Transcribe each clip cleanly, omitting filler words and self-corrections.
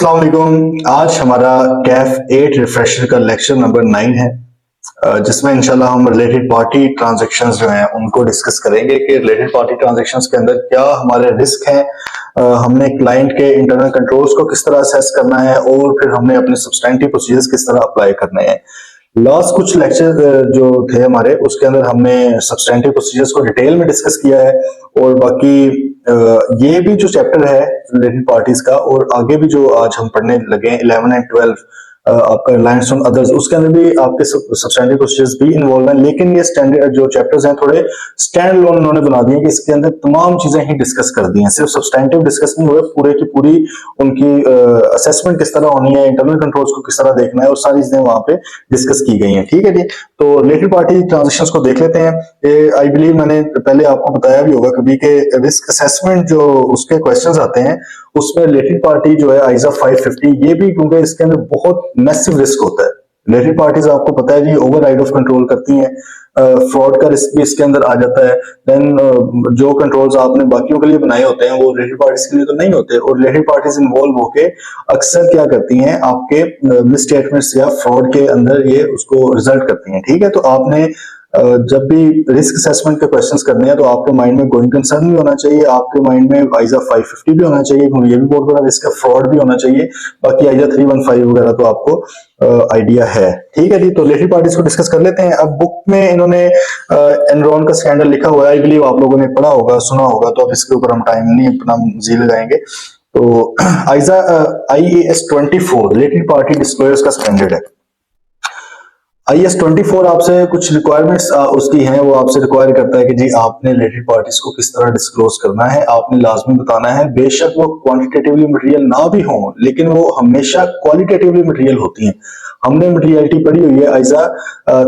अस्सलाम वालेकुम। आज हमारा कैफ 8 रिफ्रेशर का लेक्चर नंबर 9 है, जिसमें इंशाल्लाह हम रिलेटेड पार्टी ट्रांजैक्शंस जो हैं उनको डिस्कस करेंगे कि रिलेटेड पार्टी ट्रांजैक्शंस के अंदर क्या हमारे रिस्क हैं, हमने क्लाइंट के इंटरनल कंट्रोल्स को किस तरह असेस करना है और फिर हमने अपने सब्सटेंटिव प्रोसीजर्स किस तरह अप्लाई करने हैं। लास्ट कुछ लेक्चर जो थे हमारे उसके अंदर हमने सब्सटेंटिव प्रोसीजर्स को डिटेल में डिस्कस किया है और बाकी ये भी जो चैप्टर है रिलेटेड पार्टीज का और आगे भी जो आज हम पढ़ने लगे हैं 11 एंड 12 आपका रिलायंस ऑन अदर्स, उसके अंदर भी आपके सब्सटेंटिव प्रोसीजर्स भी इन्वॉल्व हैं, लेकिन ये स्टैंडर्ड जो चैप्टर्स हैं थोड़े स्टैंड लोन उन्होंने बना दिए कि इसके अंदर तमाम चीजें ही डिस्कस कर दी हैं, सिर्फ सब्सटेंटिव डिस्कस नहीं हुए, पूरे की पूरी उनकी असेसमेंट किस तरह होनी है, इंटरनल कंट्रोल्स को किस तरह देखना है और सारी चीजें वहां पे डिस्कस की गई हैं। ठीक है जी, तो रिलेटेड पार्टी ट्रांजेक्शंस को देख लेते हैं। आई बिलीव मैंने पहले आपको बताया भी होगा कभी कि रिस्क असेसमेंट जो उसके क्वेश्चंस आते हैं उसमें रिलेटेड पार्टी जो है आईजा 550 ये भी, क्योंकि इसके अंदर बहुत मैसिव रिस्क होता है। रिलेटेड पार्टीज आपको पता है जी ओवरराइड ऑफ कंट्रोल करती हैं, फ्रॉड का रिस्क भी इसके अंदर आ जाता है। देन जो कंट्रोल्स आपने बाकियों के लिए बनाए होते हैं वो रिलेटेड पार्टीज के लिए तो नहीं होते, और रिलेटेड पार्टीज इन्वॉल्व होके अक्सर क्या करती हैं आपके मिसस्टेटमेंट्स या फ्रॉड के अंदर ये उसको रिजल्ट करती हैं। ठीक है, तो आपने जब भी रिस्क असेसमेंट के क्वेश्चंस करने हैं तो आपके माइंड में गोइंग कंसर्न भी होना चाहिए, आपके माइंड में आईजा 550 भी होना चाहिए क्योंकि ये भी बहुत बड़ा रिस्क है, फ्रॉड भी होना चाहिए, बाकी आईजा 315 वगैरह तो आपको आइडिया है। ठीक है जी, तो रिलेटेड पार्टीज को डिस्कस कर लेते हैं। अब बुक में इन्होंने एनरॉन का स्कैंडल लिखा हुआ है, आई बिलीव आप लोगों ने पढ़ा होगा, सुना होगा, तो अब इसके ऊपर हम टाइम नहीं अपना जी लगाएंगे। तो आईजा IAS 24 रिलेटेड पार्टी डिस्क्लोजर्स का स्टैंडर्ड है। IAS 24 आपसे कुछ रिक्वायरमेंट्स उसकी हैं, वो आपसे रिक्वायर करता है कि जी आपने रिलेटेड पार्टीज को किस तरह डिस्क्लोज करना है, आपने लाजमी बताना है, बेशक वो क्वांटिटेटिवली मटेरियल ना भी हो लेकिन वो हमेशा क्वालिटेटिवली मटेरियल होती हैं। हमने मटेरियलिटी पढ़ी हुई है आईजा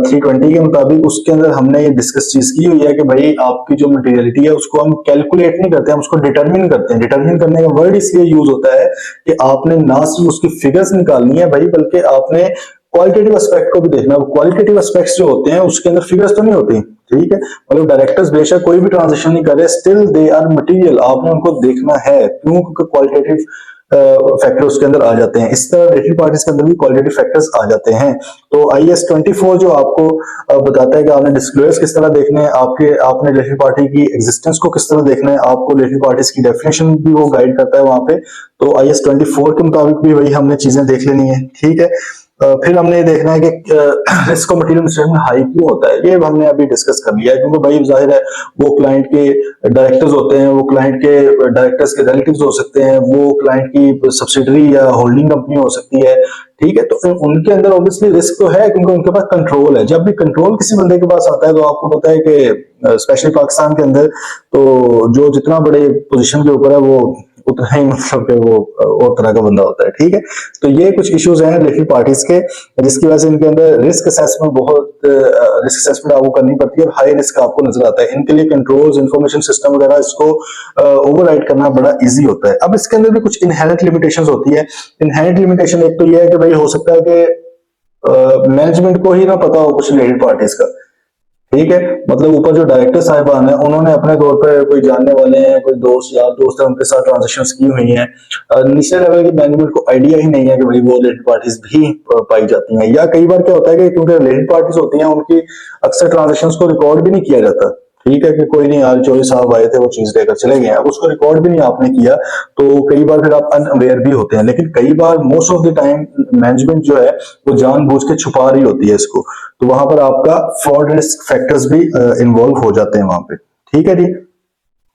320 के मुताबिक, उसके अंदर हमने ये डिस्कस चीज की हुई है कि भाई आपकी जो मटेरियलिटी है उसको हम कैलकुलेट नहीं करते, हम उसको डिटरमिन करते हैं। डिटरमिन करने का वर्ड इसलिए यूज होता है कि आपने ना सिर्फ उसकी फिगर्स निकालनी है भाई, बल्कि आपने क्वालिटेटिव एस्पेक्ट को भी देखना है। क्वालिटेटिव एस्पेक्ट्स जो होते हैं उसके अंदर फिगर्स तो नहीं होती, ठीक है, मतलब डायरेक्टर्स बेशक कोई भी ट्रांजेक्शन नहीं कर रहे, स्टिल दे आर मटेरियल, आपने उनको देखना है, क्यों? क्योंकि क्वालिटेटिव फैक्टर उसके अंदर आ जाते हैं। इस तरह रिलेटेड पार्टीज के अंदर भी क्वालिटेटिव फैक्टर्स आ जाते हैं। तो IAS 24 जो आपको बताता है कि आपने डिस्क्लोजर्स किस तरह देखने हैं, आपने रिलेटेड पार्टी की एग्जिस्टेंस को किस तरह देखना है, आपको रिलेटेड पार्टीज की डेफिनेशन भी वो गाइड करता है वहां पे। तो IAS 24 के मुताबिक भी वही हमने चीजें देख लेनी है। ठीक है, फिर हमने ये देखना है कि risk of material misstatement high क्यों होता है, ये हमने अभी डिस्कस कर लिया है, क्योंकि भाई जाहिर है वो क्लाइंट के डायरेक्टर्स होते हैं, वो क्लाइंट के डायरेक्टर्स के रिलेटिव्स हो सकते हैं, वो क्लाइंट की सब्सिडरी या होल्डिंग कंपनी हो सकती है। ठीक है, तो उनके अंदर ऑब्वियसली रिस्क तो है क्योंकि उनके पास कंट्रोल है। जब भी कंट्रोल किसी बंदे के पास आता है तो आपको पता है कि स्पेशली पाकिस्तान के अंदर तो जो जितना बड़े पोजीशन के ऊपर है वो उतना ही मतलब कि वो और तरह का बंदा होता है। ठीक है, तो ये कुछ इश्यूज हैं रिलेटेड पार्टीज के जिसकी वजह से इनके अंदर रिस्क असेसमेंट रिस्क असेसमेंट आपको करनी पड़ती है और हाई रिस्क आपको नजर आता है। इनके लिए कंट्रोल्स, इंफॉर्मेशन सिस्टम वगैरह इसको ओवरराइड करना बड़ा इजी होता है। अब इसके अंदर भी कुछ इनहेरेंट लिमिटेशंस होती है। इनहेरेंट लिमिटेशन एक तो ये है कि भाई हो सकता है कि मैनेजमेंट को ही ना पता हो कुछ रिलेटेड पार्टीज का। ठीक है, मतलब ऊपर जो डायरेक्टर साहिबान है उन्होंने अपने तौर पर कोई जानने वाले हैं, कोई दोस्त यार दोस्त है, उनके साथ ट्रांजेक्शंस की हुई हैं, निचले लेवल की मैनेजमेंट को आइडिया ही नहीं है कि भाई वो रिलेटेड पार्टीज भी पाई जाती हैं। या कई बार क्या होता है कि क्योंकि रिलेटेड पार्टीज होती हैं उनकी अक्सर ट्रांजेक्शंस को रिकॉर्ड भी नहीं किया जाता। ठीक है, कि कोई नहीं यार चौधरी साहब आए थे वो चीज लेकर चले गए, अब उसको रिकॉर्ड भी नहीं आपने किया, तो कई बार फिर आप अनअवेयर भी होते हैं। लेकिन कई बार most of the time management जो है वो जानबूझ के छुपा रही होती है इसको, तो वहां पर आपका फ्रॉड रिस्क फैक्टर्स भी इन्वॉल्व हो जाते हैं वहां पे। ठीक है जी,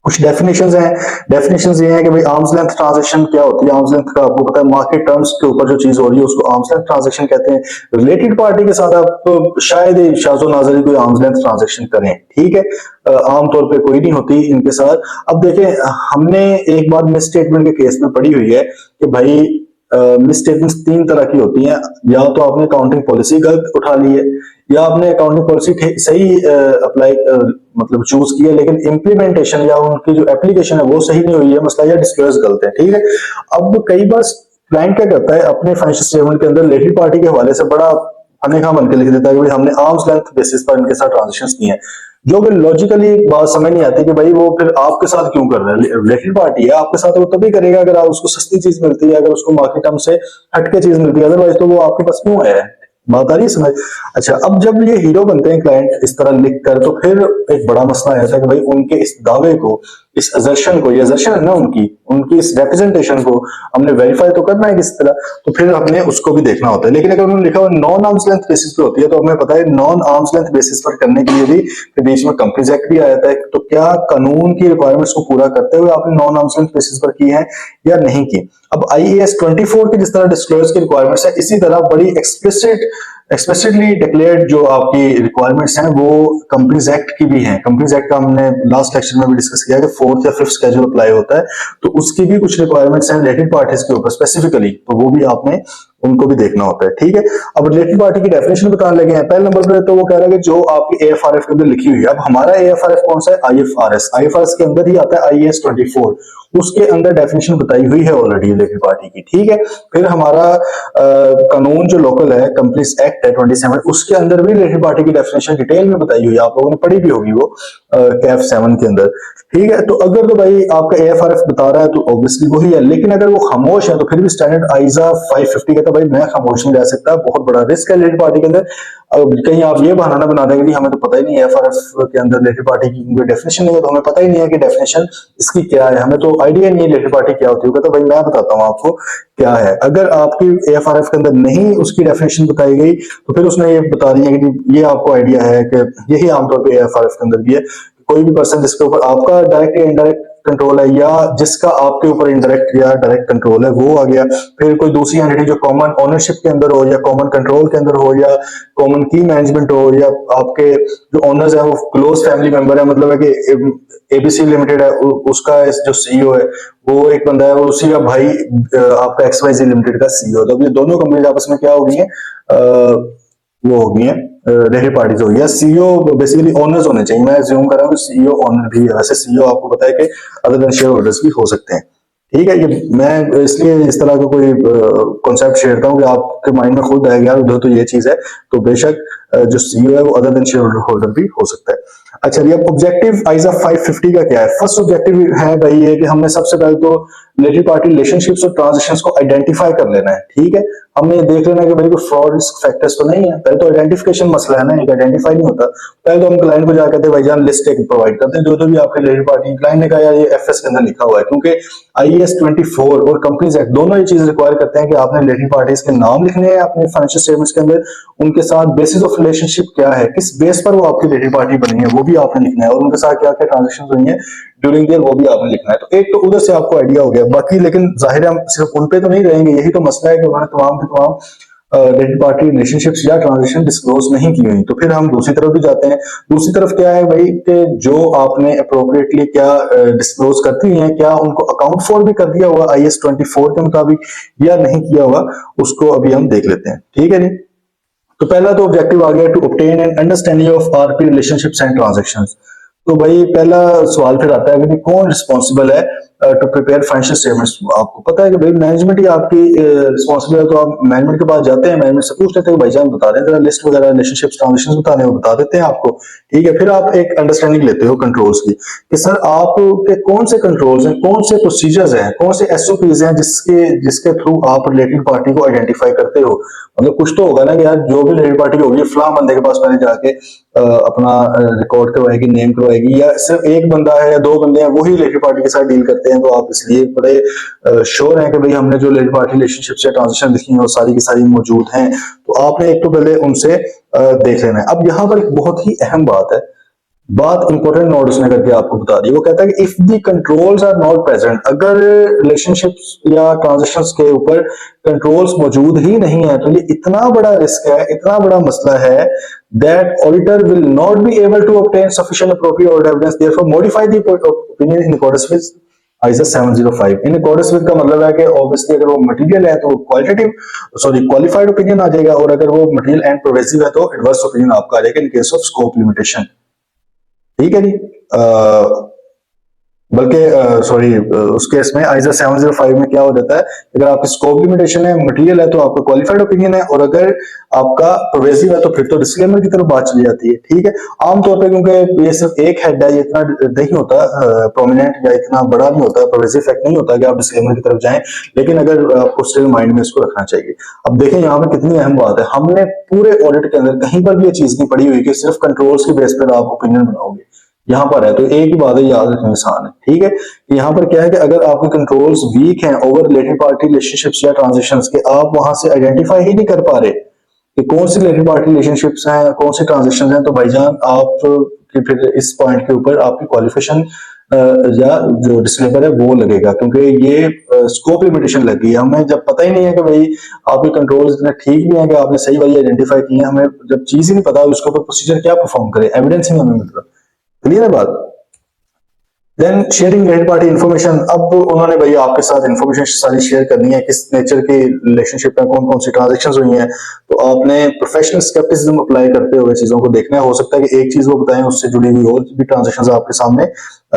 कुछ डेफिनेशंस हैं। डेफिनेशंस ये हैं कि भाई आर्म्स लेंथ ट्रांजैक्शन क्या होती है। आर्म्स लेंथ का आपको पता है मार्केट टर्म्स के ऊपर जो चीज हो रही है उसको आर्म्स लेंथ ट्रांजैक्शन कहते हैं। रिलेटेड पार्टी के साथ आप शायद ही शाज़ो नाज़री कोई आर्म्स लेंथ ट्रांजैक्शन करें। ठीक है, आमतौर पे कोई नहीं होती इनके साथ। अब देखें, हमने एक बार मिस स्टेटमेंट के केस में पढ़ी हुई है कि भाई मिसस्टेटमेंट्स तीन तरह की होती हैं, या तो आपने अकाउंटिंग पॉलिसी गलत उठा ली है, या आपने अकाउंटिंग पॉलिसी सही अप्लाई मतलब चूज की है लेकिन इम्प्लीमेंटेशन या उनकी जो एप्लीकेशन है वो सही नहीं हुई है, मसला या डिस्क्लोज गलत है। ठीक है, अब कई बार क्लाइंट क्या करता है अपने फाइनेंशियल स्टेटमेंट के अंदर रिलेटेड पार्टी के हवाले से बड़ा अनेखा बन के लिख देता है कि भाई हमने आर्म्स लेंथ बेसिस पर इनके साथ ट्रांजेक्शन किए हैं, जो कि लॉजिकली बात समझ नहीं आती कि भाई वो फिर आपके साथ क्यों कर रहा है। रिलेटेड पार्टी है, आपके साथ वो तभी करेगा अगर आप उसको सस्ती चीज मिलती है, अगर उसको मार्केट टर्म से हटके चीज मिलती है, अदरवाइज तो वो आपके पास क्यों है। बात आ रही है समझ। अच्छा, अब जब ये हीरो बनते हैं क्लाइंट इस तरह लिख कर, तो फिर एक बड़ा मसला ऐसा है कि भाई उनके इस दावे को, इस अजर्शन को, ये अजर्शन है ना उनकी इस रिप्रेजेंटेशन को हमने वेरीफाई तो करना है किस तरह, तो फिर हमने उसको भी देखना होता है। लेकिन अगर उन्होंने लिखा हुआ नॉन आर्म्स लेंथ बेसिस पे होती है, तो हमें पता है नॉन आर्म्स लेंथ बेसिस पर करने के लिए भी फिर बीच में कंपनीज एक्ट भी आ जाता है। तो क्या कानून की रिक्वायरमेंट्स को पूरा करते हुए आपने नॉन आर्म्स लेंथ बेसिस पर की है या नहीं की। अब IAS 24 की जिस तरह डिस्क्लोज की रिक्वायरमेंट्स है, इसी तरह बड़ी एक्सप्लिसिटली डिक्लेयर्ड जो आपकी रिक्वायरमेंट्स हैं वो कंपनीज एक्ट की भी हैं। कंपनीज एक्ट का हमने लास्ट लेक्चर में भी डिस्कस किया कि 4th या 5th स्केड्यूल अप्लाई होता है, तो उसकी भी कुछ रिक्वायरमेंट्स हैं रिलेटेड पार्टीज के ऊपर स्पेसिफिकली, तो वो भी आपने उनको भी देखना होता है। ठीक है, अब रिलेटेड पार्टी की डेफिनेशन बताने लगे हैं। पहले नंबर पर तो वो कह रहा है कि जो आपकी AFRF के अंदर लिखी हुई है, अब हमारा AFRF कौन सा है, IFRS के अंदर ही आता है IAS 24, उसके अंदर डेफिनेशन बताई हुई है ऑलरेडी रिलेटेड पार्टी की। ठीक है, फिर हमारा कानून जो लोकल है, कंपनीज एक्ट है 27, उसके अंदर भी रिलेटेड पार्टी की डेफिनेशन डिटेल में बताई हुई है, आप लोगों ने पढ़ी भी होगी वो कैफ 7 के अंदर। ठीक है, तो अगर तो भाई आपका AFRF बता रहा है तो ऑब्वियसली वही है, लेकिन अगर वो खामोश है तो फिर भी स्टैंडर्ड आइजा 550 कहता है भाई मैं खामोश नहीं रह सकता, बहुत बड़ा रिस्क है रिलेटेड पार्टी के अंदर। अब कहीं आप ये बहाना बना देंगे कि हमें तो पता ही नहीं है AFRF के अंदर रिलेटेड पार्टी की कोई डेफिनेशन नहीं है, तो हमें पता ही नहीं है कि डेफिनेशन इसकी क्या है, हमें तो आइडिया नहीं है रिलेटेड पार्टी क्या होती है। तो भाई मैं बताता हूँ आपको क्या है। अगर आपकी AFRF के अंदर नहीं उसकी डेफिनेशन बताई गई, तो फिर उसने ये बता दिया कि ये आपको आइडिया है कि यही आमतौर पर AFRF के अंदर भी है, कोई भी पर्सन जिसके ऊपर आपका डायरेक्ट या इनडायरेक्ट कंट्रोल है, या जिसका आपके ऊपर इनडायरेक्ट या डायरेक्ट कंट्रोल है, वो आ गया। फिर कोई दूसरी एंटिटी जो कॉमन ओनरशिप के अंदर हो, या कॉमन कंट्रोल के अंदर हो, या कॉमन की मैनेजमेंट हो, या आपके जो ओनर्स है वो क्लोज फैमिली मेंबर है, मतलब है कि ABC लिमिटेड है, उसका जो CEO है वो एक बंदा है, उसी का भाई आपका XYZ लिमिटेड का CEO। तो अब ये दोनों कंपनी आपस में क्या हो गई है, वो हो गई है रिलेटेड पार्टीज हो गई है। CEO बेसिकली ओनर्स होने चाहिए, मैं ज्यूम कर रहा हूँ CEO ओनर भी है। वैसे CEO आपको पता है कि अदर देन शेयर होल्डर्स भी हो सकते हैं। ठीक है, ये मैं इसलिए इस तरह का कोई कॉन्सेप्ट शेयर करता हूँ कि आपके माइंड में खुद आएगा यार उधर तो ये चीज है, तो बेशक जो CEO है वो अदर देन शेयर होल्डर भी हो सकता है। अच्छा, ये ऑब्जेक्टिव आइजा 550 का क्या है। फर्स्ट ऑब्जेक्टिव है भाई ये कि हमने सबसे पहले तो रिलेटेड पार्टी रिलेशनशिप्स और ट्रांजेक्शंस को आइडेंटिफाई कर लेना है। ठीक है, हमने ये देख लेना है कि भाई कोई फ्रॉड रिस्क फैक्टर्स तो नहीं है। पहले तो आइडेंटिफिकेशन मसला है ना, एक आइडेंटिफाई नहीं होता। पहले तो हम क्लाइंट को जाकर भाईजान लिस्ट एक प्रोवाइड करते हैं, जो भी आपके रिलेटेड पार्टी, क्लाइंट ने कहा यार ये FS के अंदर लिखा हुआ है, क्योंकि IAS 24 और कंपनीज एक्ट दोनों ये चीज रिक्वायर करते हैं कि आपने रिलेटेड पार्टीज के नाम लिखने हैं अपने फाइनेंशियल स्टेटमेंट्स के अंदर, उनके साथ बेसिस ऑफ रिलेशनशिप क्या है, किस बेस पर वो आपकी रिलेटेड पार्टी बनी है वो भी आपने लिखना है, और उनके साथ क्या क्या ट्रांजेक्शन हुई है ड्यूरिंग ईयर वो भी आपने लिखना है। तो एक तो उधर से आपको आइडिया हो गया। बाकी लेकिन जाहिर है हम सिर्फ उन पे तो नहीं रहेंगे, यही तो मसला है कि उन्होंने तमाम के तमाम रिलेटेड पार्टी रिलेशनशिप्स या ट्रांजेक्शन डिस्क्लोज नहीं की हुई। तो फिर हम दूसरी तरफ भी जाते हैं। दूसरी तरफ क्या है भाई कि जो आपने अप्रोप्रिएटली क्या डिस्क्लोज करती है, क्या उनको अकाउंट फॉर भी कर दिया हुआ IAS 24 के मुताबिक या नहीं किया हुआ, उसको अभी हम देख लेते हैं। ठीक है जी, तो पहला तो ऑब्जेक्टिव आ गया to obtain an understanding of RP relationships and transactions. तो भाई पहला सवाल फिर आता है कि कौन रिस्पॉन्सिबल है टू प्रिपेयर फाइनेंशियल स्टेटमेंट्स। आपको पता है कि भाई मैनेजमेंट ही आपकी रिस्पॉन्सिबल है, तो आप मैनेजमेंट के पास जाते हैं, मैनेजमेंट से पूछ लेते हैं भाईजान बता दें जरा लिस्ट वगैरह रिलेशनशिप्स ट्रांजैक्शंस बताने वो बता देते हैं आपको। ठीक है, फिर आप एक अंडरस्टैंडिंग लेते हो कंट्रोल्स की कि सर आपके कौन से कंट्रोल्स हैं, कौन से प्रोसीजर्स हैं, कौन से SOPs हैं जिसके थ्रू आप रिलेटेड पार्टी को आइडेंटिफाई करते हो। मतलब कुछ तो होगा ना कि यार जो भी रिलेटेड पार्टी होगी फलां बंदे के पास पहले जाके अपना रिकॉर्ड करवाएगी, नेम करवाएगी, या सिर्फ एक बंदा है या दो बंदे हैं वही रिलेटेड पार्टी के साथ डील करते हैं, तो आप इसलिए बड़े श्योर हैं कि भाई हमने जो रिलेटेड पार्टी रिलेशनशिप या ट्रांजेक्शन लिखी है वो सारी की सारी मौजूद हैं। तो आपने एक तो पहले उनसे देख लेना है। अब यहाँ पर एक बहुत ही अहम बात है, बात इंपॉर्टेंट नोट उसने करके आपको बता दी। वो कहता है कि if the controls are not present, अगर रिलेशनशिप्स या ट्रांजैक्शंस के ऊपर कंट्रोल्स मौजूद ही नहीं है, तो ये इतना बड़ा रिस्क है, इतना बड़ा मसला है that auditor will not be able to obtain sufficient appropriate audit evidence, therefore modify the opinion in accordance with ISA 705। In accordance with का मतलब है कि ऑब्वियसली अगर वो मटेरियल है तो क्वालिटेटिव क्वालिफाइड ओपिनियन आ जाएगा, और अगर वो मटेरियल एंड प्रोग्रेसिव है तो एडवर्स ओपिनियन आपका आ जाएगा in case of scope limitation. ठीक है जी, बल्कि सॉरी उस केस में आइजा 705 में क्या हो जाता है, अगर आपकी स्कोप लिमिटेशन है, मटेरियल है, तो आपका क्वालिफाइड ओपिनियन है, और अगर आपका प्रोवेसिव है तो फिर तो डिस्क्लेमर की तरफ बात चली जाती है। ठीक है, आमतौर पर क्योंकि ये सिर्फ एक हेड है, ये इतना नहीं होता प्रोमिनेंट या इतना बड़ा नहीं होता, प्रोवेसिव इफेक्ट नहीं होता कि आप डिस्क्लेमर की तरफ जाएं, लेकिन अगर आपको स्टिल माइंड में इसको रखना चाहिए। अब देखें यहाँ पे कितनी अहम बात है, हमने पूरे ऑडिट के अंदर कहीं पर भी ये चीज नहीं पड़ी हुई कि सिर्फ कंट्रोल्स के बेस पर आप ओपिनियन बनाओगे। यहाँ पर है तो एक ही बात है, याद रखना आसान है। ठीक है, यहाँ पर क्या है कि अगर आपके कंट्रोल्स वीक हैं ओवर रिलेटेड पार्टी रिलेशनशिप्स या ट्रांजेक्शंस के, आप वहां से आइडेंटिफाई ही नहीं कर पा रहे कि कौन सी रिलेटेड पार्टी रिलेशनशिप्स हैं, कौन सी ट्रांजेक्शन हैं, तो भाईजान आप कि फिर इस पॉइंट के ऊपर आपकी क्वालिफिकेशन या जो डिस्क्लेमर है वो लगेगा, क्योंकि ये स्कोप लिमिटेशन लग गई है। हमें जब पता ही नहीं है कि भाई आपके कंट्रोल्स इतने ठीक भी हैं कि आपने सही वाली आइडेंटिफाई की है, हमें जब चीज ही नहीं पता उसके ऊपर प्रोसीजर क्या परफॉर्म करे, एविडेंस ही हमें मतलब क्लियर है बात। Then sharing related party information, अब उन्होंने भाई आपके साथ इन्फॉर्मेशन सारी शेयर करनी है, किस नेचर की रिलेशनशिप में कौन कौन सी ट्रांजेक्शंस हुई हैं, तो आपने प्रोफेशनल स्केप्टिसिज्म अप्लाई करते हुए चीजों को देखना है। हो सकता है कि एक चीज वो बताएं, उससे जुड़ी हुई और भी ट्रांजेक्शंस आपके सामने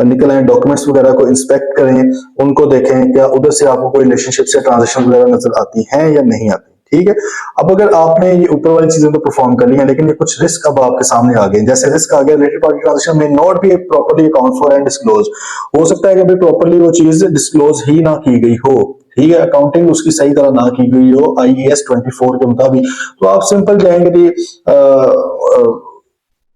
निकल आए, डॉक्यूमेंट्स वगैरह को इंस्पेक्ट करें, उनको देखें क्या उधर से आपको कोई रिलेशनशिप से ट्रांजेक्शन वगैरह नजर आती हैं या नहीं आती। ठीक है, अब अगर आपने ये ऊपर वाली चीजें तो परफॉर्म कर ली है, लेकिन ये कुछ रिस्क अब आपके सामने आ गए, जैसे रिस्क आ गया रिलेटेड पार्टी ट्रांजेक्शन में not be properly account for and disclose. हो सकता है कि भाई प्रॉपर्ली वो चीज डिस्क्लोज ही ना की गई हो, ठीक है, अकाउंटिंग उसकी सही तरह ना की गई हो IAS 24 के मुताबिक, तो आप सिंपल जाएंगे कि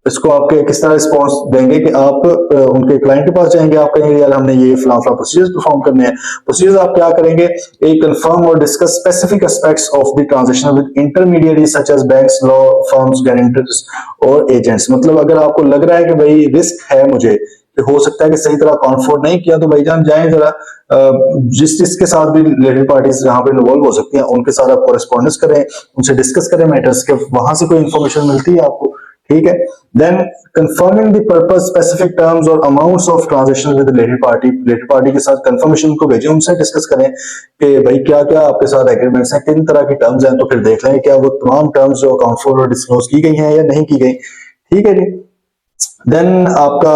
इसको आपके किस तरह रिस्पॉन्स देंगे कि आप उनके क्लाइंट के पास जाएंगे, आप कहेंगे यार हमने ये फलां फलां प्रोसीजर्स परफॉर्म करने हैं। प्रोसीजर्स आप क्या करेंगे, एक कंफर्म और discuss specific aspects of the transaction with intermediaries such as banks, law firms, guarantors और एजेंट्स। मतलब अगर आपको लग रहा है कि भाई रिस्क है मुझे कि हो सकता है कि सही तरह कॉन्फोर्ड नहीं किया, तो भाईजान जाएं जरा जिसके साथ भी रिलेटेड पार्टीज जहां पे इन्वॉल्व हो सकती हैं उनके साथ आप कॉरेस्पॉन्डेंस करें, उनसे डिस्कस करें मैटर्स के, वहां से कोई इंफॉर्मेशन मिलती है आपको। ठीक है, then confirming the purpose, specific terms और amounts of transaction with related party के साथ कंफर्मेशन को भेजें, उनसे डिस्कस करें कि भाई क्या क्या आपके साथ एग्रीमेंट्स हैं, किन तरह की टर्म्स हैं, तो फिर देख लें क्या वो तमाम टर्म्स जो अकाउंट फॉर और डिस्क्लोज की गई हैं या नहीं की गई। ठीक है जी, देन आपका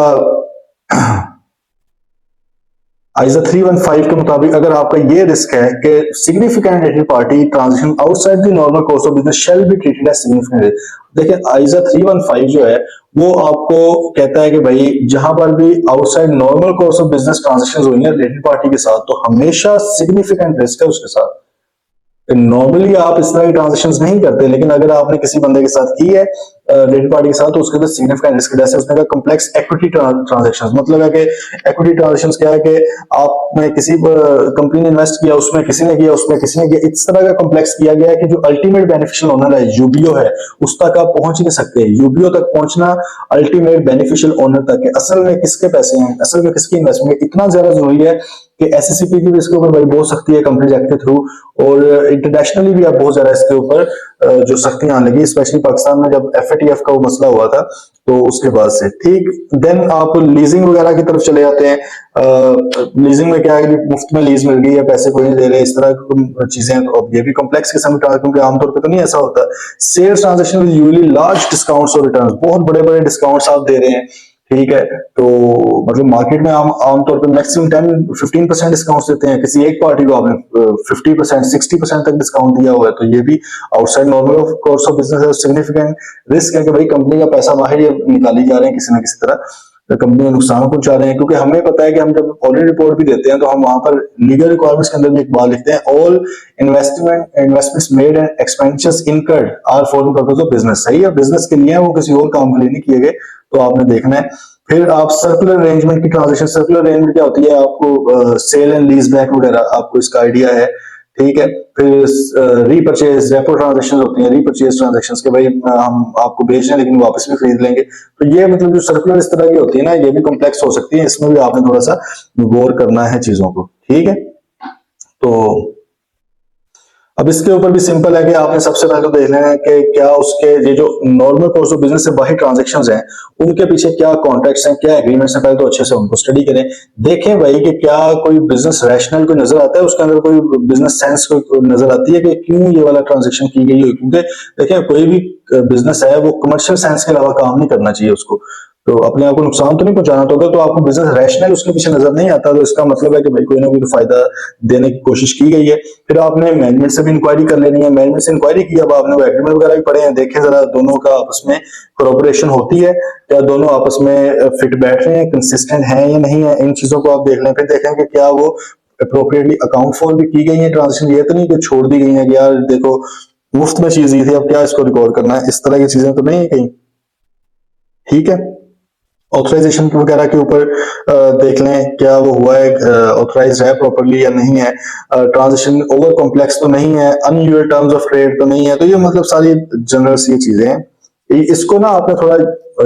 आइजा 315 के मुताबिक अगर आपका ये रिस्क है कि significant related party transaction outside the normal course of business shall be treated as significant. देखिए आइजा 315 जो है वो आपको कहता है कि भाई जहां पर भी outside normal course of business transaction हुई है रिलेटेड पार्टी के साथ, तो हमेशा सिग्निफिकेंट रिस्क है उसके साथ। नॉर्मली आप इस तरह की ट्रांजेक्शंस नहीं करते, लेकिन अगर आपने किसी बंदे के साथ की है रिलेटेड पार्टी के साथ, तो उसके अंदर सिग्निफिकेंट रिस्क, जैसे उसने कहा कॉम्प्लेक्स इक्विटी ट्रांजेक्शंस, मतलब है कि इक्विटी ट्रांजेक्शंस क्या है कि आपने किसी कंपनी ने इन्वेस्ट किया, उसमें किसी ने किया, उसमें किसी ने किया, इस तरह का कॉम्प्लेक्स किया गया है कि जो अल्टीमेट बेनिफिशियल ओनर है यूबीओ है उस तक आप पहुंच नहीं सकते। यूबीओ तक पहुंचना अल्टीमेट बेनिफिशियल ओनर तक है, असल में किसके पैसे हैं, असल में किसकी इन्वेस्टमेंट इतना ज्यादा जरूरी है कि SSCP की भी इसके ऊपर भाई बहुत सख्ती है कंपनी एक्ट के थ्रू, और इंटरनेशनली भी अब बहुत ज्यादा इसके ऊपर जो सख्तियां आने लगी, स्पेशली पाकिस्तान में जब FATF का वो मसला हुआ था तो उसके बाद से। ठीक, देन आप लीजिंग वगैरह की तरफ चले जाते हैं। लीजिंग में क्या है कि मुफ्त में लीज मिल गई है, पैसे कोई नहीं दे रहे, इस तरह की चीजें, तो अब ये भी कॉम्प्लेक्स किस्म का, क्योंकि आमतौर पर तो नहीं ऐसा होता। Sales transaction with usually large discounts और रिटर्न्स, बहुत बड़े बड़े डिस्काउंट्स आप दे रहे हैं। ठीक है, तो मतलब मार्केट में आमतौर पर मैक्सिमम 10-15% डिस्काउंट देते हैं, किसी एक पार्टी को आपने 50% 60% तक डिस्काउंट दिया हुआ है, तो ये भी outside normal course of business है। सिग्निफिकेंट रिस्क है कि भाई कंपनी का पैसा बाहर निकाली जा रहे हैं किसी ना किसी तरह, तो कंपनी को नुकसान पहुंचा रहे हैं, क्योंकि हमें पता है कि हम जब ऑडिट रिपोर्ट भी देते हैं तो हम वहां पर लीगल रिक्वायरमेंट्स के अंदर भी एक बात लिखते हैं, all investments made and expenditures incurred are for the purpose of business. सही है, बिजनेस के लिए है, वो किसी और काम के लिए नहीं किए गए, तो आपने देखना है। फिर आप सर्कुलर अरेंजमेंट की ट्रांजेक्शन, सर्कुलर अरेंजमेंट क्या होती है, आपको सेल एंड लीज बैक वगैरह आपको इसका आइडिया है। ठीक है, फिर रीपरचेज रेपो ट्रांजेक्शन होती है, रीपरचेज ट्रांजेक्शन के भाई हम आपको बेच रहे हैं लेकिन वापस भी खरीद लेंगे, तो ये मतलब जो सर्कुलर इस तरह की होती है ना, ये भी कॉम्प्लेक्स हो सकती है, इसमें भी आपने थोड़ा सा गौर करना है चीजों को। ठीक है, तो अब इसके ऊपर भी सिंपल है कि आपने सबसे पहले तो देख लेना है कि क्या उसके ये जो नॉर्मल कोर्स ऑफ बिजनेस से बाहर ट्रांजैक्शंस हैं उनके पीछे क्या कॉन्ट्रैक्ट्स हैं, क्या एग्रीमेंट्स हैं, पहले तो अच्छे से उनको स्टडी करें। देखें भाई कि क्या कोई बिजनेस रैशनल को नजर आता है, उसके अंदर कोई बिजनेस सेंस को नजर आती है कि क्यों ये वाला ट्रांजेक्शन की गई है, क्योंकि देखिए कोई भी बिजनेस है वो कमर्शियल सेंस के अलावा काम नहीं करना चाहिए उसको। तो अपने आप को नुकसान तो नहीं पहुंचाना, तो अगर तो आपको बिजनेस रैशनल उसके पीछे नजर नहीं आता तो इसका मतलब है कि भाई कोई ना कोई तो फायदा देने की कोशिश की गई है। फिर आपने मैनेजमेंट से भी इंक्वायरी कर लेनी है, मैनेजमेंट से इंक्वायरी की, अब आपने वो एग्रीमेंट वगैरह भी पढ़े हैं, देखें जरा दोनों का आपस में कोऑपरेशन होती है, क्या दोनों आपस में फिट बैठ रहे हैं, कंसिस्टेंट है या नहीं है, इन चीजों को आप देख लें। फिर देखें कि क्या वो अप्रोप्रिएटली अकाउंट फॉर भी की गई है ट्रांजेक्शन, ये तो नहीं कि छोड़ दी गई है कि यार देखो मुफ्त में चीज दी थी अब क्या इसको रिकॉर्ड करना है, इस तरह की चीजें तो नहीं है कहीं। ठीक है, ऑथराइजेशन वगैरह के ऊपर देख लें क्या वो हुआ है, ऑथराइज है प्रॉपरली या नहीं है, ट्रांजेक्शन ओवर कॉम्प्लेक्स तो नहीं है, अनयूजुअल टर्म्स ऑफ ट्रेड तो नहीं है, तो ये मतलब सारी जनरल सी चीजें हैं। इसको ना आपने थोड़ा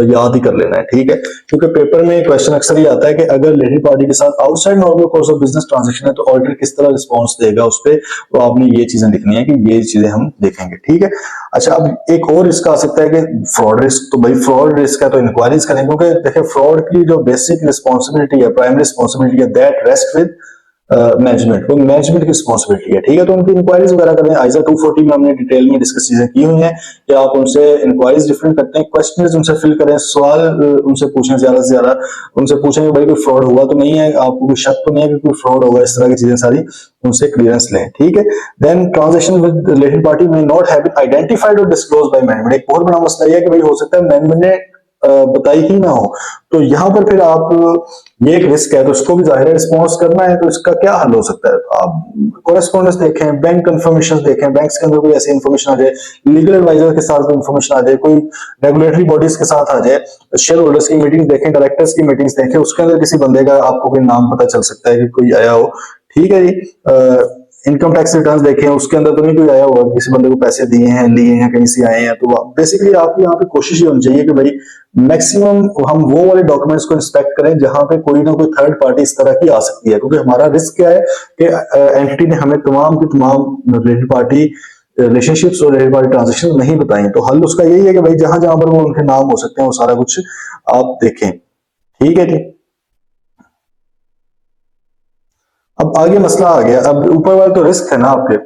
याद ही कर लेना है, ठीक है, क्योंकि पेपर में क्वेश्चन अक्सर ही आता है कि अगर रिलेटेड पार्टी के साथ outside normal course of business transaction है तो ऑडिटर किस तरह रिस्पॉन्स देगा उस पर, तो आपने ये चीजें लिखनी है कि ये चीजें हम देखेंगे। ठीक है, अच्छा अब एक और इसका आ सकता है कि फ्रॉड रिस्क, तो भाई फ्रॉड रिस्क है तो इंक्वायरीज करेंगे, क्योंकि देखिए फ्रॉड की जो बेसिक रिस्पॉन्सिबिलिटी है, प्राइमरी रिस्पॉन्सिबिलिटी है, दैट रेस्ट विद मैनेजमेंट, वो मैनेजमेंट की रिस्पॉन्सिबिलिटी है। ठीक है, तो उनकी इंक्वायरीज वगैरह करें, आइजा 240 में हमने डिटेल में डिस्कस चीजें की हुई हैं कि आप उनसे इंक्वायरीज डिफरेंट करते हैं, क्वेश्चंस उनसे फिल करें, सवाल उनसे पूछें, ज्यादा से ज्यादा उनसे पूछें कि भाई कोई फ्रॉड हुआ तो नहीं है, आपको कोई शक तो नहीं है कि कोई फ्रॉड होगा, इस तरह की चीजें सारी उनसे क्लियरेंस लें। ठीक है, then transaction with related party may not have been identified और डिस्क्लोज बाय मैनेजमेंट, एक बहुत बड़ा मसला यह है कि भाई हो सकता है मैनेजमेंट ने बताई ही ना हो, तो यहां पर फिर आप ये एक रिस्क है तो उसको भी जाहिर है रिस्पॉन्स करना है, तो इसका क्या हल हो सकता है, तो आप कोरेस्पॉन्डेंस देखें, बैंक कंफर्मेशन देखें, बैंक्स के अंदर कोई ऐसी इन्फॉर्मेशन आ जाए, लीगल एडवाइजर के साथ कोई इन्फॉर्मेशन आ जाए, कोई रेगुलेटरी बॉडीज के साथ आ जाए, शेयर होल्डर्स की मीटिंग देखें, डायरेक्टर्स की मीटिंग्स देखें, उसके अंदर किसी बंदे का आपको कोई नाम पता चल सकता है कि कोई आया हो। ठीक है जी, इनकम टैक्स रिटर्न्स देखें, उसके अंदर तो नहीं कोई आया हुआ किसी बंदे को पैसे दिए हैं, लिए हैं, कहीं से आए हैं, तो बेसिकली आपकी यहाँ पे कोशिश ये होनी चाहिए कि भाई मैक्सिमम हम वो वाले डॉक्यूमेंट्स को इंस्पेक्ट करें जहां पे कोई ना कोई थर्ड पार्टी इस तरह की आ सकती है, क्योंकि हमारा रिस्क क्या है कि एंटिटी ने हमें तमाम की तमाम रिलेटेड पार्टी रिलेशनशिप्स और रिलेटेड पार्टी ट्रांजेक्शन नहीं बताई, तो हल उसका यही है कि भाई जहां जहां पर वो उनके नाम हो सकते हैं वो सारा कुछ आप देखें। ठीक है जी, अब आगे मसला आ गया, अब ऊपर वाले तो रिस्क है ना आपके।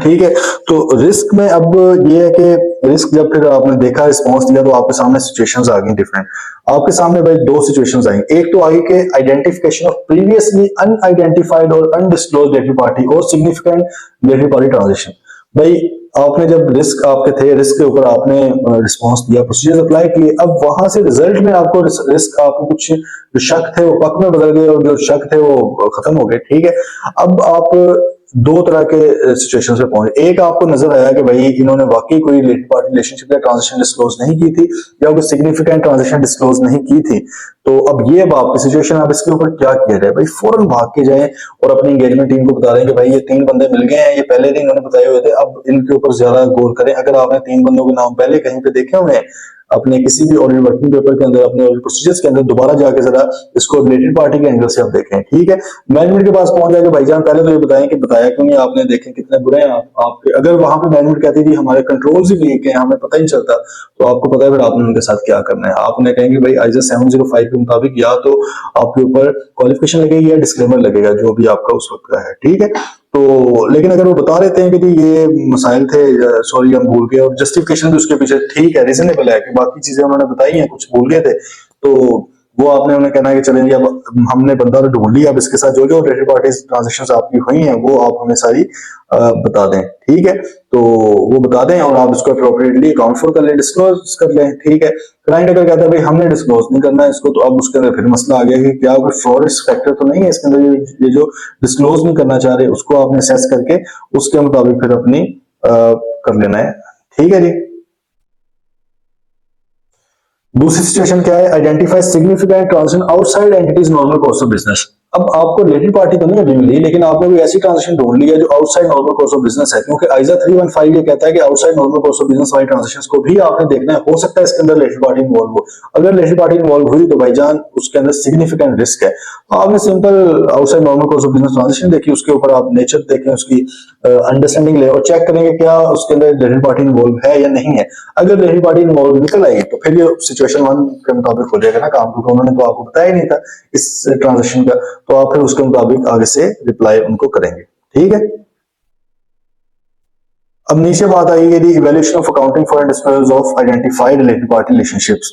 ठीक है, तो रिस्क में अब ये है कि रिस्क जब फिर आपने देखा रिस्पॉन्स दिया तो आपके सामने सिचुएशंस आ गई डिफरेंट, आपके सामने भाई दो सिचुएशंस आई, एक तो आई के आइडेंटिफिकेशन ऑफ प्रीवियसली अनआइडेंटिफाइड और अनडिस्क्लोज्ड रिलेटेड पार्टी और सिग्निफिकेंट रिलेटेड पार्टी ट्रांजेक्शन। भाई आपने जब रिस्क आपके थे, रिस्क के ऊपर आपने रिस्पॉन्स दिया, प्रोसीजर अप्लाई किए, अब वहां से रिजल्ट में आपको रिस्क आपको कुछ जो शक थे वो पक में बदल गए और जो शक थे वो खत्म हो गए। ठीक है, अब आप दो तरह के सिचुएशन पे पहुंचे, एक आपको नजर आया कि भाई इन्होंने वाकई कोई रिलेटेड पार्टी रिलेशनशिप या ट्रांजेक्शन डिस्क्लोज नहीं की थी या कोई सिग्निफिकेंट ट्रांजेक्शन डिस्क्लोज नहीं की थी, तो अब ये आपकी सिचुएशन, आप इसके ऊपर क्या किया जाए, भाई फौरन भाग के जाए और अपनी एंगेजमेंट टीम को बता दें कि भाई ये तीन बंदे मिल गए हैं, ये पहले दिन इन्होंने बताए हुए थे, अब इनके ऊपर ज्यादा गौर करें, अगर आपने तीन बंदों के नाम पहले कहीं पे देखे हुए हैं अपने किसी भी ऑडिट वर्किंग पेपर के अंदर, अपने ऑडिट प्रोसीजर्स के अंदर, दोबारा जाके जरा इसको रिलेटेड पार्टी के एंगल से आप देखें। ठीक है, मैनेजमेंट के पास पहुंच जाके भाईजान पहले तो ये बताएं कि बताया क्यों नहीं आपने, देखें कितने बुरे हैं आपके, अगर वहां पे मैनेजमेंट कहती थी हमारे कंट्रोल्स ही वीक है हमें पता ही नहीं चलता, तो आपको पता है फिर आपने उनके साथ क्या करना है, आप उन्हें कहेंगे भाई आईजा 705 के मुताबिक या तो आपके ऊपर क्वालिफिकेशन लगेगी या डिस्क्लेमर लगेगा जो भी आपका उस वक्त का है। ठीक है, तो लेकिन अगर वो बता देते हैं कि जी ये मसाइल थे, सॉरी हम भूल गए, और जस्टिफिकेशन भी उसके पीछे ठीक है, रीजनेबल है कि बाकी चीजें उन्होंने बताई हैं, कुछ भूल गए थे, तो वो आपने उन्हें कहना है कि चलें जी अब हमने बंदा तो ढूंढ लिया, अब इसके साथ जो जो रिलेटेड पार्टीज ट्रांजेक्शन आपकी हुई हैं वो आप हमें सारी बता दें। ठीक है, तो वो बता दें और आप इसको अप्रोप्रिएटली अकाउंट फॉर कर लें, डिस्क्लोज कर लें। ठीक है, क्लाइंट अगर कहता है भाई हमने डिस्क्लोज नहीं करना है इसको, तो अब उसके अंदर फिर मसला आ गया कि क्या कोई फ्रॉड रिस्क फैक्टर तो नहीं है इसके अंदर, ये जो डिस्क्लोज नहीं करना चाह रहे उसको आपने असेस करके उसके मुताबिक फिर अपनी कर लेना है। ठीक है जी, दूसरी सिचुएशन क्या है, identify significant transaction outside entities normal course of business. अब आपको रिलेटेड पार्टी तो नहीं अभी मिली, लेकिन आपने कोई ऐसी ट्रांजेक्शन ढूंढ ली है जो outside normal course of business है, क्योंकि आइजा 315 ये कहता है कि outside normal course of business वाली ट्रांजेक्शंस को भी आपने देखना है, हो सकता है इसके अंदर रिलेटेड पार्टी इन्वॉल्व हो, अगर रिलेटेड पार्टी इन्वॉल्व हुई तो भाईजान उसके अंदर सिग्निफिकेंट रिस्क है। तो आपने simple outside normal course of business transaction देखी, उसके ऊपर आप नेचर देखें, उसकी अंडरस्टैंडिंग ले और चेक करेंगे क्या उसके अंदर रिलेटेड पार्टी इन्वॉल्व है या नहीं है। अगर रिलेटेड पार्टी इन्वॉल्व निकल आई तो फिर ये सिचुएशन 1 के मुताबिक हो जाएगा ना काम, क्योंकि उन्होंने तो आपको बताया ही नहीं था इस ट्रांजेक्शन का, तो आप फिर उसके मुताबिक आगे से रिप्लाई उनको करेंगे। ठीक है, अब नीचे बात आएगी the evaluation of accounting for and disclosure of identified related party relationships.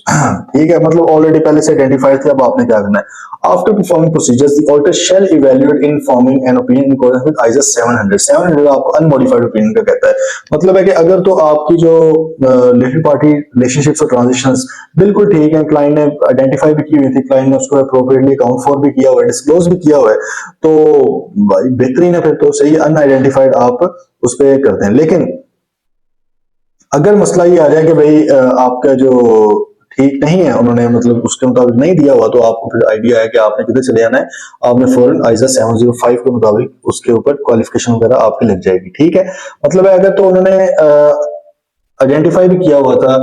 ठीक है, मतलब ऑलरेडी पहले से आइडेंटिफाइड थे, अब आपने क्या करना है, after performing procedures the auditor shall evaluate in forming an opinion in accordance with IS 700 आपको अनमॉडिफाइड ओपिनियन का कहता है। मतलब है कि अगर तो आपकी जो रिलेटेड पार्टी रिलेशनशिप्स और ट्रांजैक्शंस बिल्कुल ठीक है, क्लाइंट ने आइडेंटिफाई भी की हुई थी, क्लाइंट ने उसको अप्रोप्रिएटली अकाउंट फॉर भी किया हुआ है, डिस्क्लोज भी किया हुआ है, तो बेहतरीन है, फिर तो सही। अनआइडेंटिफाइड आप उस पर करते हैं। लेकिन अगर मसला ये आ जाए कि भाई आपका जो ठीक नहीं है, उन्होंने मतलब उसके मुताबिक नहीं दिया हुआ, तो आपको फिर आइडिया है कि आपने किधर चले जाना है, आपने फौरन आईजा 705 के मुताबिक उसके ऊपर क्वालिफिकेशन वगैरह आपकी लग जाएगी। ठीक है, मतलब है अगर तो उन्होंने आइडेंटिफाई भी किया हुआ था,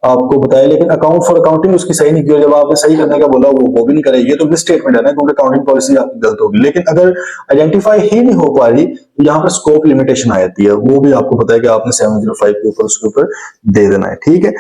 आपको बताया, लेकिन अकाउंट फॉर अकाउंटिंग उसकी सही नहीं की, जब आपने सही करने का बोला वो भी नहीं करेगी, तो मिस स्टेटमेंट है ना, क्योंकि अकाउंटिंग पॉलिसी आपकी गलत होगी। लेकिन अगर आइडेंटिफाई ही नहीं हो पा रही, तो यहाँ पर स्कोप लिमिटेशन आ जाती है, वो भी आपको पता है कि आपने 705 के ऊपर उसके ऊपर दे देना है। ठीक है,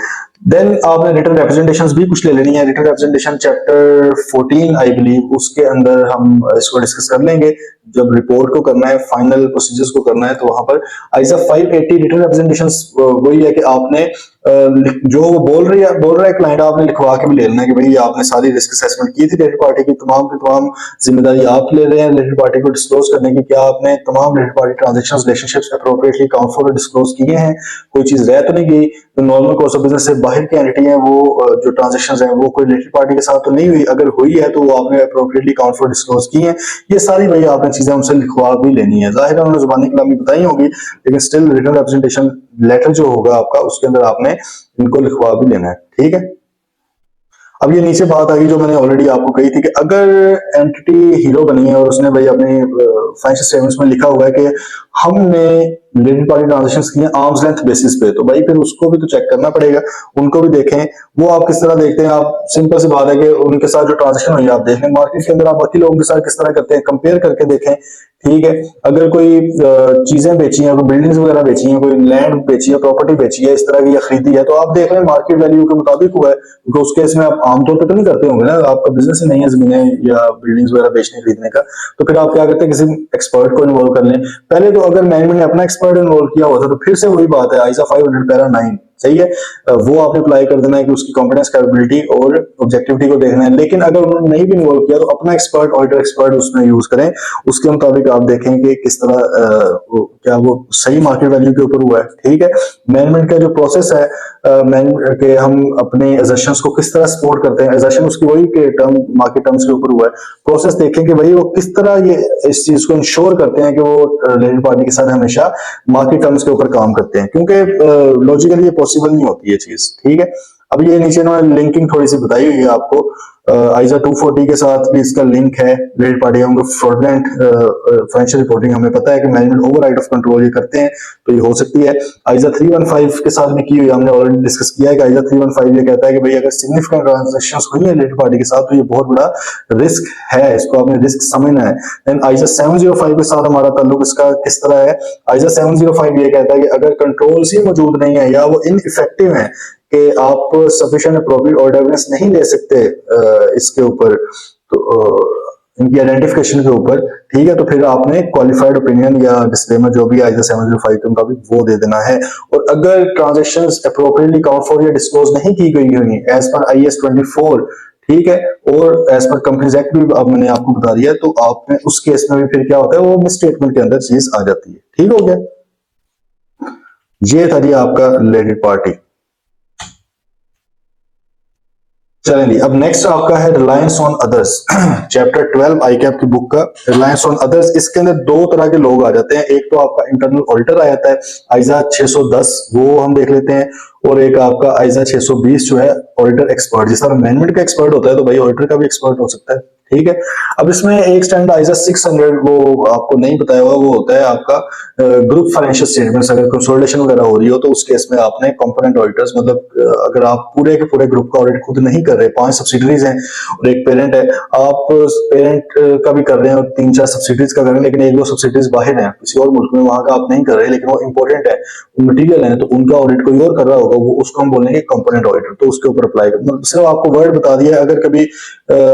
देन आपने रिटर्न रिप्रेजेंटेशंस भी कुछ ले लेनी है। Written representation chapter 14 I believe, उसके अंदर हम इसको डिस्कस कर लेंगे। जब रिपोर्ट को करना है, फाइनल प्रोसीजर्स को करना है, तो वहां पर आईजा 580 रिटर्न रिप्रेजेंटेशंस वही है कि आपने जो वो बोल रहा है क्लाइंट, आपने लिखवा के भी ले लेना है कि भाई आपने सारी रिस्क असेसमेंट की थी, रिलेटेड पार्टी की तमाम जिम्मेदारी आप ले रहे हैं रिलेटेड पार्टी को डिस्क्लोज करने की, क्या आपने तमाम related party transactions relationships appropriately account for disclose किए हैं, कोई चीज रह तो नहीं गई। तो नॉर्मल कोर्स ऑफ बिजनेस से बाहर की एंटिटी है, वो जो ट्रांजैक्शंस हैं वो कोई रिलेटेड पार्टी के साथ तो नहीं हुई, अगर हुई है तो वो आपने अप्रोप्रिएटली अकाउंट फॉर डिस्क्लोज की है। ये सारी भाई आपने चीजें उनसे लिखवा भी लेनी है। जाहिर है उन्होंने जुबानी कलामी बताई होगी, लेकिन स्टिल रिटर्न रिप्रेजेंटेशन लेटर जो होगा आपका, उसके अंदर आपने इनको लिखवा भी लेना है। ठीक है, अब ये नीचे बात आ गई जो मैंने ऑलरेडी आपको कही थी कि अगर एंटिटी हीरो बनी है और उसने भाई अपने फाइनेंशियल स्टेटमेंट्स में लिखा हुआ है कि हमने रिलेटेड पार्टी ट्रांजैक्शंस किए आर्म्स लेंथ बेसिस पे, तो भाई फिर उसको भी तो चेक करना पड़ेगा, उनको भी देखें। वो आप किस तरह देखते हैं, आप सिंपल सी बात है कि उनके साथ जो ट्रांजेक्शन हुई आप देखें, मार्केट के अंदर आप बाकी लोगों के साथ किस तरह करते हैं, कंपेयर करके देखें। ठीक है, अगर कोई चीजें बेची हैं, कोई बिल्डिंग्स वगैरह बेची हैं, कोई लैंड बेची है, प्रॉपर्टी बेची है, इस तरह की या खरीदी है, तो आप देख रहे हैं मार्केट वैल्यू के मुताबिक हुआ है, क्योंकि उस केस में आप आमतौर पर तो नहीं करते होंगे ना, आपका बिजनेस ही नहीं है जमीनें या बिल्डिंग्स वगैरह बेचने खरीदने का, तो फिर आप क्या करते हैं, किसी एक्सपर्ट को इन्वॉल्व कर लें। पहले तो अगर मैनेजमेंट ने अपना एक्सपर्ट इन्वॉल्व किया हुआ था, तो फिर से वही बात है, आईसा 500 पैरा 9 सही है, वो आपने अप्लाई कर देना है कि उसकी कॉम्पिटेंस, कैपेबिलिटी और ऑब्जेक्टिविटी को देखना है। लेकिन अगर उन्होंने नहीं भी इन्वॉल्व किया, तो अपना एक्सपर्ट, ऑडिटर एक्सपर्ट उसमें यूज करें, उसके मुताबिक आप देखें कि किस तरह क्या वो सही मार्केट वैल्यू के ऊपर हुआ है। ठीक है, मैनेजमेंट का जो प्रोसेस है, के हम अपने एजर्शंस को किस तरह सपोर्ट करते हैं, एजर्शन उसकी वही के टर्म, मार्केट टर्म्स के ऊपर हुआ है, प्रोसेस देखें कि भाई वो किस तरह ये इस चीज को इंश्योर करते हैं कि वो रिलेटेड पार्टी के साथ हमेशा मार्केट टर्म्स के ऊपर काम करते हैं, क्योंकि लॉजिकली ये पॉसिबल नहीं होती है चीज। ठीक है, अब ये नीचे ना लिंकिंग थोड़ी सी बताई हुई है आपको, आईजा 240 के साथ भी इसका लिंक है। रिलेटेड पार्टी हम फ्रॉडलेंट फाइनेंशियल रिपोर्टिंग, हमें पता है कि मैनेजमेंट ओवरराइड ऑफ कंट्रोल ये करते हैं, तो ये हो सकती है। आईजा 315 के साथ भी की हुई, हमने ऑलरेडी डिस्कस किया है कि आईजा 315 ये कहता है कि भाई अगर सिग्निफिकेंट ट्रांजैक्शंस हुई है रिलेटेड पार्टी के साथ, तो ये बहुत बड़ा रिस्क है, इसको आपने रिस्क समझना है। देन आईजा 705 के साथ हमारा ताल्लुक इसका किस तरह है, आईजा 705 ये कहता है कि अगर कंट्रोल्स ही मौजूद नहीं है या वो इनइफेक्टिव है, कि आप सफिशिएंट अप्रोप्रिएट ऑर्डर एविडेंस नहीं ले सकते इसके ऊपर, तो इनकी आइडेंटिफिकेशन के ऊपर, ठीक है, तो फिर आपने क्वालिफाइड ओपिनियन या डिस्क्लेमर जो भी आईजा 705 के मुताबिक वो दे देना है। और अगर ट्रांजैक्शंस अप्रोप्रिएटली अकाउंट फॉर या डिस्क्लोज नहीं की गई होंगी एज पर आईएस 24, ठीक है, और एज पर कंपनीज एक्ट भी अब मैंने आपको बता दिया, तो आपने उस केस में भी फिर क्या होता है, वो मिस स्टेटमेंट के अंदर चीज आ जाती है। ठीक हो गया, ये था जी आपका रिलेटेड पार्टी। चलेंगे, अब नेक्स्ट आपका है रिलायंस ऑन अदर्स, चैप्टर 12 आईकैप की बुक का रिलायंस ऑन अदर्स। इसके अंदर दो तरह के लोग आ जाते हैं, एक तो आपका इंटरनल ऑडिटर आ जाता है आईजा 610, वो हम देख लेते हैं, और एक आपका आईजा 620 जो है ऑडिटर एक्सपर्ट। जिस तरह मैनेजमेंट का एक्सपर्ट होता है, तो भाई ऑडिटर का भी एक्सपर्ट हो सकता है। ठीक है, अब इसमें एक स्टैंडर्ड आईजा 600 वो आपको नहीं बताया हुआ, वो होता है आपका ग्रुप फाइनेंशियल स्टेटमेंट्स। अगर कंसोलिडेशन वगैरह हो रही हो, तो उस केस में आपने कंपोनेंट ऑडिटर्स, मतलब अगर आप पूरे के पूरे ग्रुप का ऑडिट खुद नहीं कर रहे, 5 सब्सिडरीज हैं और एक पेरेंट है, आप पेरेंट का भी कर रहे हैं और 3-4 सब्सिडरीज का कर रहे हैं, लेकिन 1-2 सब्सिडरीज बाहर है किसी और मुल्क में, वहां का आप नहीं कर रहे, लेकिन वो इंपॉर्टेंट है, मटीरियल है, तो उनका ऑडिट कोई और कर रहा होगा, वो उसको हम बोलेंगे कंपोनेंट ऑडिटर, तो उसके ऊपर अप्लाई कर, सिर्फ आपको वर्ड बता दिया। अगर कभी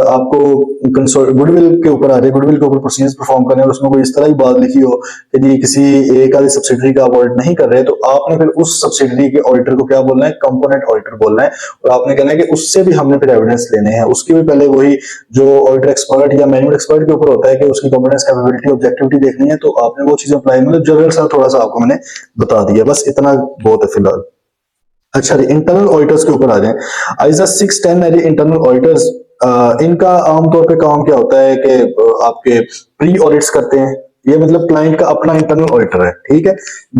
आपको गुडविल के ऊपर आ जाए, गुडविल के ऊपर प्रोसीजर परफॉर्म करने और उसमें कोई इस तरह की बात लिखी हो कि जी किसी एक आधी सब्सिडरी का आप ऑडिट नहीं कर रहे, तो आपने फिर उस सब्सिडरी के ऑडिटर को क्या बोलना है, कंपोनेंट ऑडिटर बोलना है। और आपने कहना है कि उससे भी हमने फिर एविडेंस लेने हैं, उसकी भी पहले वही जो ऑडिटर एक्सपर्ट या मैनेजमेंट एक्सपर्ट के ऊपर होता है कि उसकी कॉम्पिटेंस, कैपेबिलिटी, ऑब्जेक्टिविटी देखनी है, तो आपने वो चीजें अप्लाई, मतलब जनरल सा थोड़ा सा आपको मैंने बता दिया, बस इतना बहुत है फिलहाल। अच्छा, इंटरनल ऑडिटर्स के ऊपर आ जाएं। आईजा 610 है जी, इंटरनल ऑडिटर्स। इनका आमतौर पे काम क्या होता है कि आपके प्री ऑडिट्स करते हैं, ये मतलब क्लाइंट का अपना इंटरनल ऑडिटर है, ठीक है।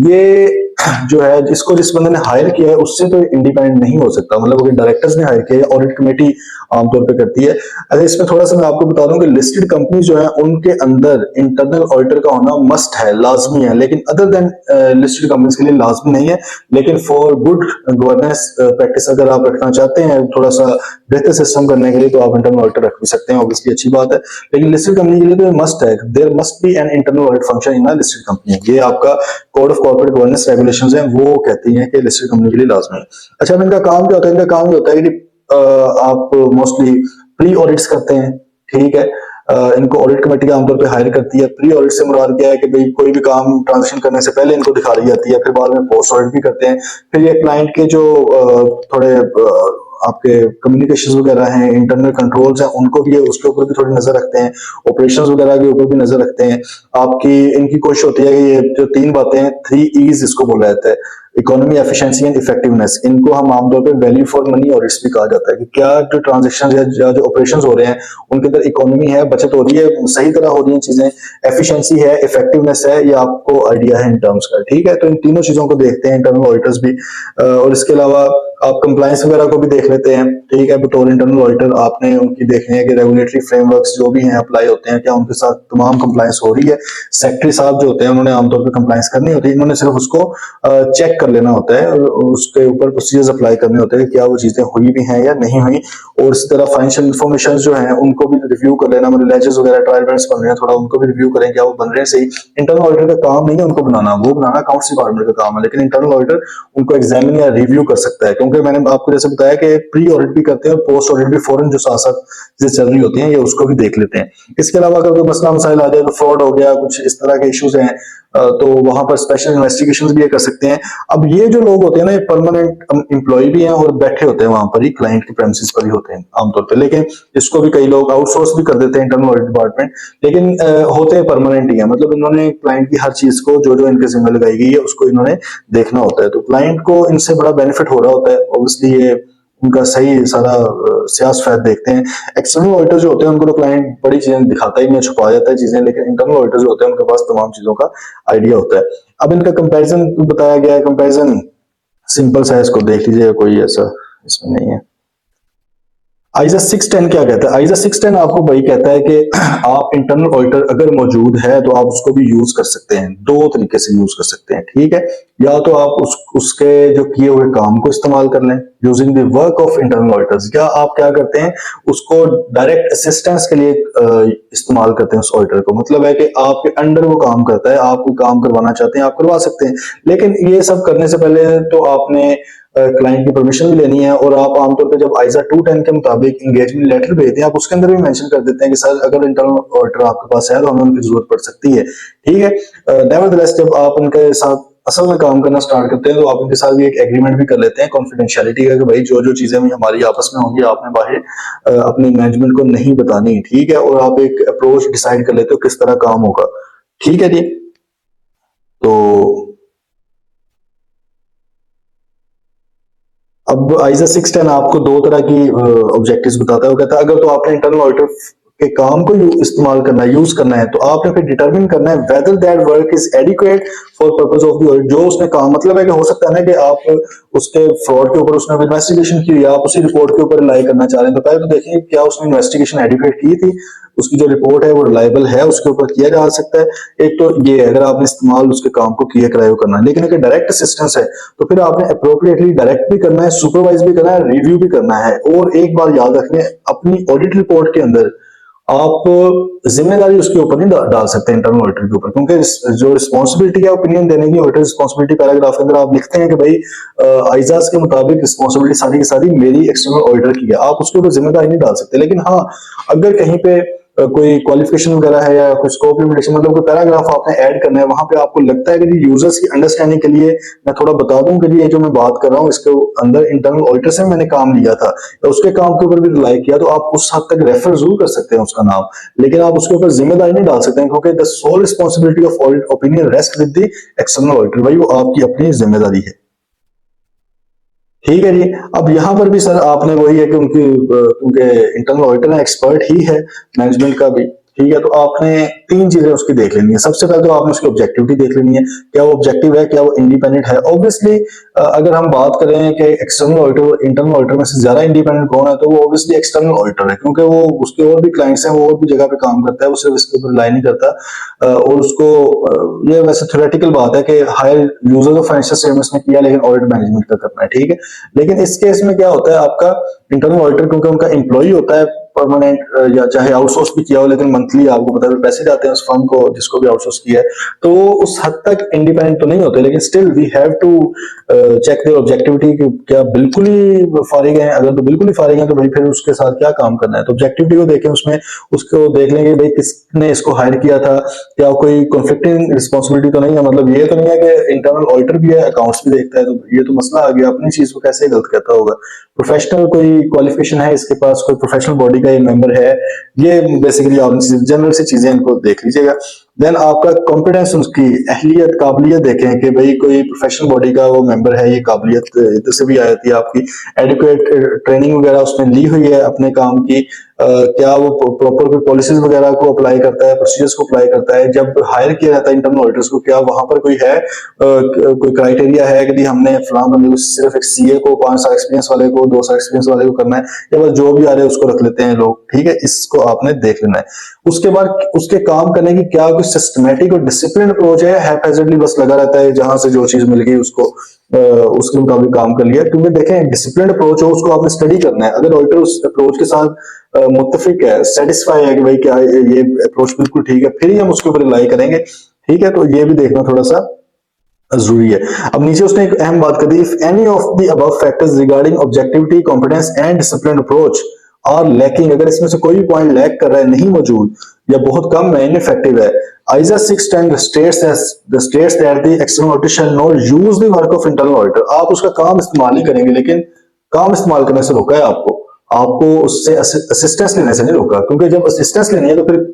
ये जो है जिसको जिस बंदे ने हायर किया है उससे तो इंडिपेंडेंट नहीं हो सकता, मतलब अगर डायरेक्टर्स ने हायर किया है, ऑडिट कमेटी आमतौर पे करती है। अगर इसमें थोड़ा सा मैं आपको बता दूं कि लिस्टेड कंपनी जो है उनके अंदर इंटरनल ऑडिटर का होना मस्ट है, लाजमी है, लेकिन अदर देन लिस्टेड कंपनीज के लिए लाजमी नहीं है। लेकिन फॉर गुड गवर्नेंस प्रैक्टिस अगर आप रखना चाहते हैं, थोड़ा सा बेहतर सिस्टम करने के लिए, तो आप इंटरनल ऑडिटर रख भी सकते हैं, ऑब्वियसली अच्छी बात है। लेकिन लिस्टेड कंपनी के लिए तो मस्ट है, there must be an internal audit function in a listed company. ये आपका code of corporate governance regulations हैं, वो कहती हैं कि लिस्टेड कंपनी के लिए लाजमी है। अच्छा, अब इनका काम क्या होता है? इनका काम ये होता है कि आप मोस्टली प्री ऑडिट्स करते हैं, ठीक है। इनको ऑडिट कमेटी आमतौर पे हायर करती है। प्री ऑडिट से मुराद क्या है कि भाई कोई भी काम ट्रांजेक्शन करने से पहले इनको दिखा दी जाती है, फिर बाद में पोस्ट ऑडिट भी करते हैं। फिर ये क्लाइंट के जो थोड़े आपके कम्युनिकेशन वगैरह हैं, इंटरनल कंट्रोल्स हैं, उनको भी उसके ऊपर भी थोड़ी नजर रखते हैं, ऑपरेशंस वगैरह के ऊपर भी नजर रखते हैं। आपकी इनकी कोशिश होती है कि ये जो तीन बातें हैं, 3 E's इसको बोला जाता है, इकोनॉमी, एफिशिएंसी एंड इफेक्टिवनेस, इनको हम आमतौर पर वैल्यू फॉर मनी ऑडिट्स भी कहा जाता है कि क्या जो ट्रांजेक्शन या जो ऑपरेशंस हो रहे हैं उनके अंदर इकोनॉमी है, बचत हो रही है, सही तरह हो रही है चीजें, एफिशिएंसी है, इफेक्टिवनेस है, ये आपको आइडिया है इन टर्म्स का, ठीक है। तो इन तीनों चीजों को देखते हैं इंटरनल ऑडिटर्स भी। और इसके अलावा आप कंप्लायंस वगैरह को भी देख लेते हैं, ठीक है। बतौर इंटरनल ऑडिटर आपने उनकी देखनी है कि रेगुलेटरी फ्रेमवर्क्स जो भी हैं अप्लाई होते हैं, क्या उनके साथ तमाम कंप्लायंस हो रही है। सेक्रेटरी साहब जो होते हैं उन्होंने आमतौर पर कंप्लायंस करनी होती है, इन्होंने सिर्फ उसको चेक कर लेना होता है और उसके ऊपर प्रोसीजर्स अप्लाई करने होते हैं कि क्या वो चीजें हुई भी हैं या नहीं हुई। और इसी तरह फाइनेंशियल इन्फॉर्मेशन जो है उनको भी रिव्यू कर लेना, मतलब लेजर्स वगैरह, ट्रायल बैलेंस बन रहे हैं, थोड़ा उनको भी रिव्यू करें क्या वो बन रहे हैं सही। इंटरनल ऑडिटर का काम नहीं है उनको बनाना, वो बनाना अकाउंट्स डिपार्टमेंट का काम है, लेकिन इंटरनल ऑडिटर उनको एग्जामिन या रिव्यू कर सकता है, क्योंकि मैंने आपको जैसे बताया कि प्री ऑडिट भी करते हैं और पोस्ट ऑडिट भी, फौरन जो साथ साथ चीजें चल रही होती हैं, ये उसको भी देख लेते हैं। इसके अलावा अगर कोई मसला मसाइल आ जाए, तो फ्रॉड हो गया, कुछ इस तरह के इश्यूज हैं, तो वहां पर स्पेशल इन्वेस्टिगेशंस भी ये कर सकते हैं। अब ये जो लोग होते हैं ना, ये परमानेंट एम्प्लॉय भी हैं और बैठे होते हैं वहां पर ही, क्लाइंट के प्रेमिसेस पर ही होते हैं आमतौर पे, लेकिन इसको भी कई लोग आउटसोर्स भी कर देते हैं इंटरनल ऑडिट डिपार्टमेंट, लेकिन होते हैं परमानेंट ही है, मतलब इन्होंने क्लाइंट की हर चीज को जो जो इनके जिम्मे लगाई गई है उसको इन्होंने देखना होता है। तो क्लाइंट को इनसे बड़ा बेनिफिट हो रहा होता है, ऑब्वियसली ये उनका सही सारा सियास फैद देखते हैं। एक्सटर्नल ऑडिटर जो होते हैं उनको तो क्लाइंट बड़ी चीजें दिखाता ही नहीं, छुपा जाता है चीजें, लेकिन इंटरनल ऑडिटर जो होते हैं उनके पास तमाम चीजों का आइडिया होता है। अब इनका कंपैरिजन बताया गया है, कंपैरिजन सिंपल सा है, इसको देख लीजिए, कोई ऐसा इसमें नहीं है। आईजा 610 क्या कहता है? आईजा 610 आपको वही कहता है कि आप इंटरनल ऑडिटर अगर मौजूद है तो आप उसको भी यूज कर सकते हैं, दो तरीके से यूज कर सकते हैं, ठीक है। या तो आप उसके जो किए हुए काम को इस्तेमाल कर लें, using the work of internal auditors, या आप क्या करते हैं उसको डायरेक्ट असिस्टेंस के लिए इस्तेमाल करते हैं उस ऑडिटर को, मतलब है कि आपके अंडर वो काम करता है, आप कोई काम करवाना चाहते हैं आप करवा सकते हैं, लेकिन ये सब करने से पहले तो आपने क्लाइंट की परमिशन भी लेनी है। और आप आमतौर पे जब आईजा 210 के मुताबिक एंगेजमेंट लेटर भेजते हैं, आप उसके अंदर भी मेंशन कर देते हैं कि सर अगर इंटरनल ऑडिटर आपके पास है तो हमें उनकी जरूरत पड़ सकती है, ठीक है। नेवरदलेस जब आप उनके साथ असल में काम करना स्टार्ट करते हैं तो आप उनके साथ भी एक एग्रीमेंट भी कर लेते हैं कॉन्फिडेंशियलिटी का, कि भाई जो जो चीजें भी हमारी आपस में होंगी आपने बाहर अपने मैनेजमेंट को नहीं बतानी, ठीक है। और आप एक अप्रोच डिसाइड कर लेते हो किस तरह काम होगा, ठीक है जी। तो अब आईजा 610 आपको दो तरह की ऑब्जेक्टिव्स बताता है। वो कहता है अगर तो आपने इंटरनल ऑडिटर के काम को इस्तेमाल करना है, यूज करना है, तो आपने फिर डिटरमिन करना है whether that work is adequate for purpose of the audit. जो उसने काम, मतलब है कि हो सकता है ना कि आप उसके फ्रॉड के ऊपर उसने इन्वेस्टिगेशन की, या आप उसी रिपोर्ट के ऊपर रिलाई करना चाह रहे हैं, तो पहले तो देखिए क्या उसने इन्वेस्टिगेशन एडिक्वेट की थी, उसकी जो रिपोर्ट है वो रिलायबल है, उसके ऊपर किया जा सकता है। एक तो ये अगर आपने इस्तेमाल उसके काम को किए कराए करना है, लेकिन अगर डायरेक्ट असिस्टेंस है तो फिर आपने अप्रोप्रिएटली डायरेक्ट भी करना है, सुपरवाइज भी करना है, रिव्यू भी करना है। और एक बात याद रखनी है, अपनी ऑडिट रिपोर्ट के अंदर आप जिम्मेदारी उसके ऊपर नहीं डाल सकते इंटरनल ऑडिटर के ऊपर, क्योंकि जो रिस्पॉन्सिबिलिटी है ओपिनियन देने की, ऑडिटर रिस्पॉन्सिबिलिटी पैराग्राफ के अंदर आप लिखते हैं कि भाई आइजाज के मुताबिक रिस्पॉन्सिबिलिटी सारी की सारी मेरी एक्सटर्नल ऑडिटर की है, आप उसके ऊपर जिम्मेदारी नहीं डाल सकते। लेकिन हाँ, अगर कहीं पे कोई क्वालिफिकेशन वगैरह है या कोई स्कोप लिमिटेशन, मतलब कोई पैराग्राफ आपने ऐड करना है, वहां पे आपको लगता है कि यूजर्स की अंडरस्टैंडिंग के लिए मैं थोड़ा बता दूं कि ये जो मैं बात कर रहा हूँ इसके अंदर इंटरनल ऑडिटर से मैंने काम लिया था या उसके काम के ऊपर भी रिलाई किया, तो आप उस हद तक रेफर जरूर कर सकते हैं उसका नाम, लेकिन आप उसके ऊपर जिम्मेदारी नहीं डाल सकते हैं, क्योंकि the sole responsibility of audit opinion rest with the external auditor, भाई वो आपकी अपनी जिम्मेदारी है। ठीक है जी। अब यहाँ पर भी सर आपने वही है कि उनकी क्योंकि इंटरनल ऑडिटर है, एक्सपर्ट ही है मैनेजमेंट का भी, ठीक है, तो आपने तीन चीजें उसकी देख लेनी है। सबसे पहले तो आपने उसकी ऑब्जेक्टिविटी देख लेनी है, क्या वो ऑब्जेक्टिव है, क्या वो इंडिपेंडेंट है। ऑब्वियसली अगर हम बात करें कि एक्सटर्नल ऑडिटर और इंटरनल ऑडिटर में से ज्यादा इंडिपेंडेंट कौन है, तो वो ऑब्वियसली एक्सटर्नल ऑडिटर है, क्योंकि वो उसके और भी क्लाइंट्स हैं, वो और भी जगह पे काम करता है, वो सिर्फ इसके ऊपर रिलाई नहीं करता। और उसको ये वैसे थ्योरेटिकल बात है कि higher users of financial statements ने किया, लेकिन ऑडिट मैनेजमेंट का करना है, ठीक है। लेकिन इस केस में क्या होता है, आपका इंटरनल ऑडिटर क्योंकि उनका एम्प्लॉई होता है परमानेंट या चाहे आउटसोर्स भी किया हो, लेकिन मंथली आपको पता है पैसे जाते हैं उस फर्म को जिसको भी आउटसोर्स किया है, तो वो उस हद तक इंडिपेंडेंट तो नहीं होते, लेकिन still we have to check their objectivity कि क्या बिल्कुल ही फारिग हैं। अगर तो बिल्कुल ही फारिग हैं तो भाई फिर उसके साथ क्या काम करना है, तो ऑब्जेक्टिविटी को देखें, उसमें उसको देख लेंगे भाई किसने इसको हायर किया था, क्या कोई कॉन्फ्लिक्टिंग रिस्पॉन्सिबिलिटी तो नहीं है, मतलब ये तो नहीं है कि इंटरनल ऑडिटर भी है अकाउंट्स भी देखता है, तो ये तो मसला आ गया, अपनी चीज को कैसे गलत कहता होगा। प्रोफेशनल कोई क्वालिफिकेशन है इसके पास, कोई प्रोफेशनल बॉडी का ये मेंबर है, ये बेसिकली आप जनरल सी चीजें इनको देख लीजिएगा। देन आपका कॉम्पिटेंस, उसकी अहलियत काबिलियत देखें कि भाई कोई प्रोफेशनल बॉडी का वो मेंबर है, ये काबिलियत इधर से भी आ जाती है आपकी। एडिक्वेट ट्रेनिंग वगैरह उसने ली हुई है अपने काम की, क्या वो प्रॉपर कोई पॉलिसीज वगैरह को अप्लाई करता है, प्रोसीजर्स को अप्लाई करता है, जब हायर किया जाता है इंटरनल ऑडिटर्स को, क्या वहां पर कोई है कोई क्राइटेरिया है कि हमने फलां बंदे सिर्फ एक सीए को 5 साल एक्सपीरियंस वाले को 2 साल एक्सपीरियंस वाले को करना है, या बस जो भी आ रहे हैं उसको रख लेते हैं लोग, ठीक है, इसको आपने देख लेना है। उसके बाद उसके काम करने की क्या कोई सिस्टमेटिक और डिसिप्लिन अप्रोच है, हैphazardly बस लगा रहता है, जहां से जो चीज मिल गई उसको उसके मुताबिक काम कर लिया, क्योंकि देखें डिसिप्लिन अप्रोच हो उसको आपने स्टडी करना है। अगर ऑडिटर उस अप्रोच के साथ मुत्तफिक है, सेटिस्फाई है कि भाई क्या ये अप्रोच बिल्कुल ठीक है, फिर ही हम उसके ऊपर रिलाई करेंगे, ठीक है, तो ये भी देखना थोड़ा सा जरूरी है। अब नीचे उसने एक अहम बात कर दी, if any of the above factors regarding objectivity competence and discipline approach are lacking, अगर इसमें से कोई भी पॉइंट लैक कर रहा है, नहीं मौजूद या बहुत कम है, इनइफेक्टिव है, ISA 610 states that the external auditor shall not use the work of internal auditor, आप उसका काम इस्तेमाल ही करेंगे, लेकिन काम इस्तेमाल करने से रोका है आपको, आपको उससे असिस्टेंस लेने से नहीं रोका, क्योंकि जब असिस्टेंस लेनी है तो फिर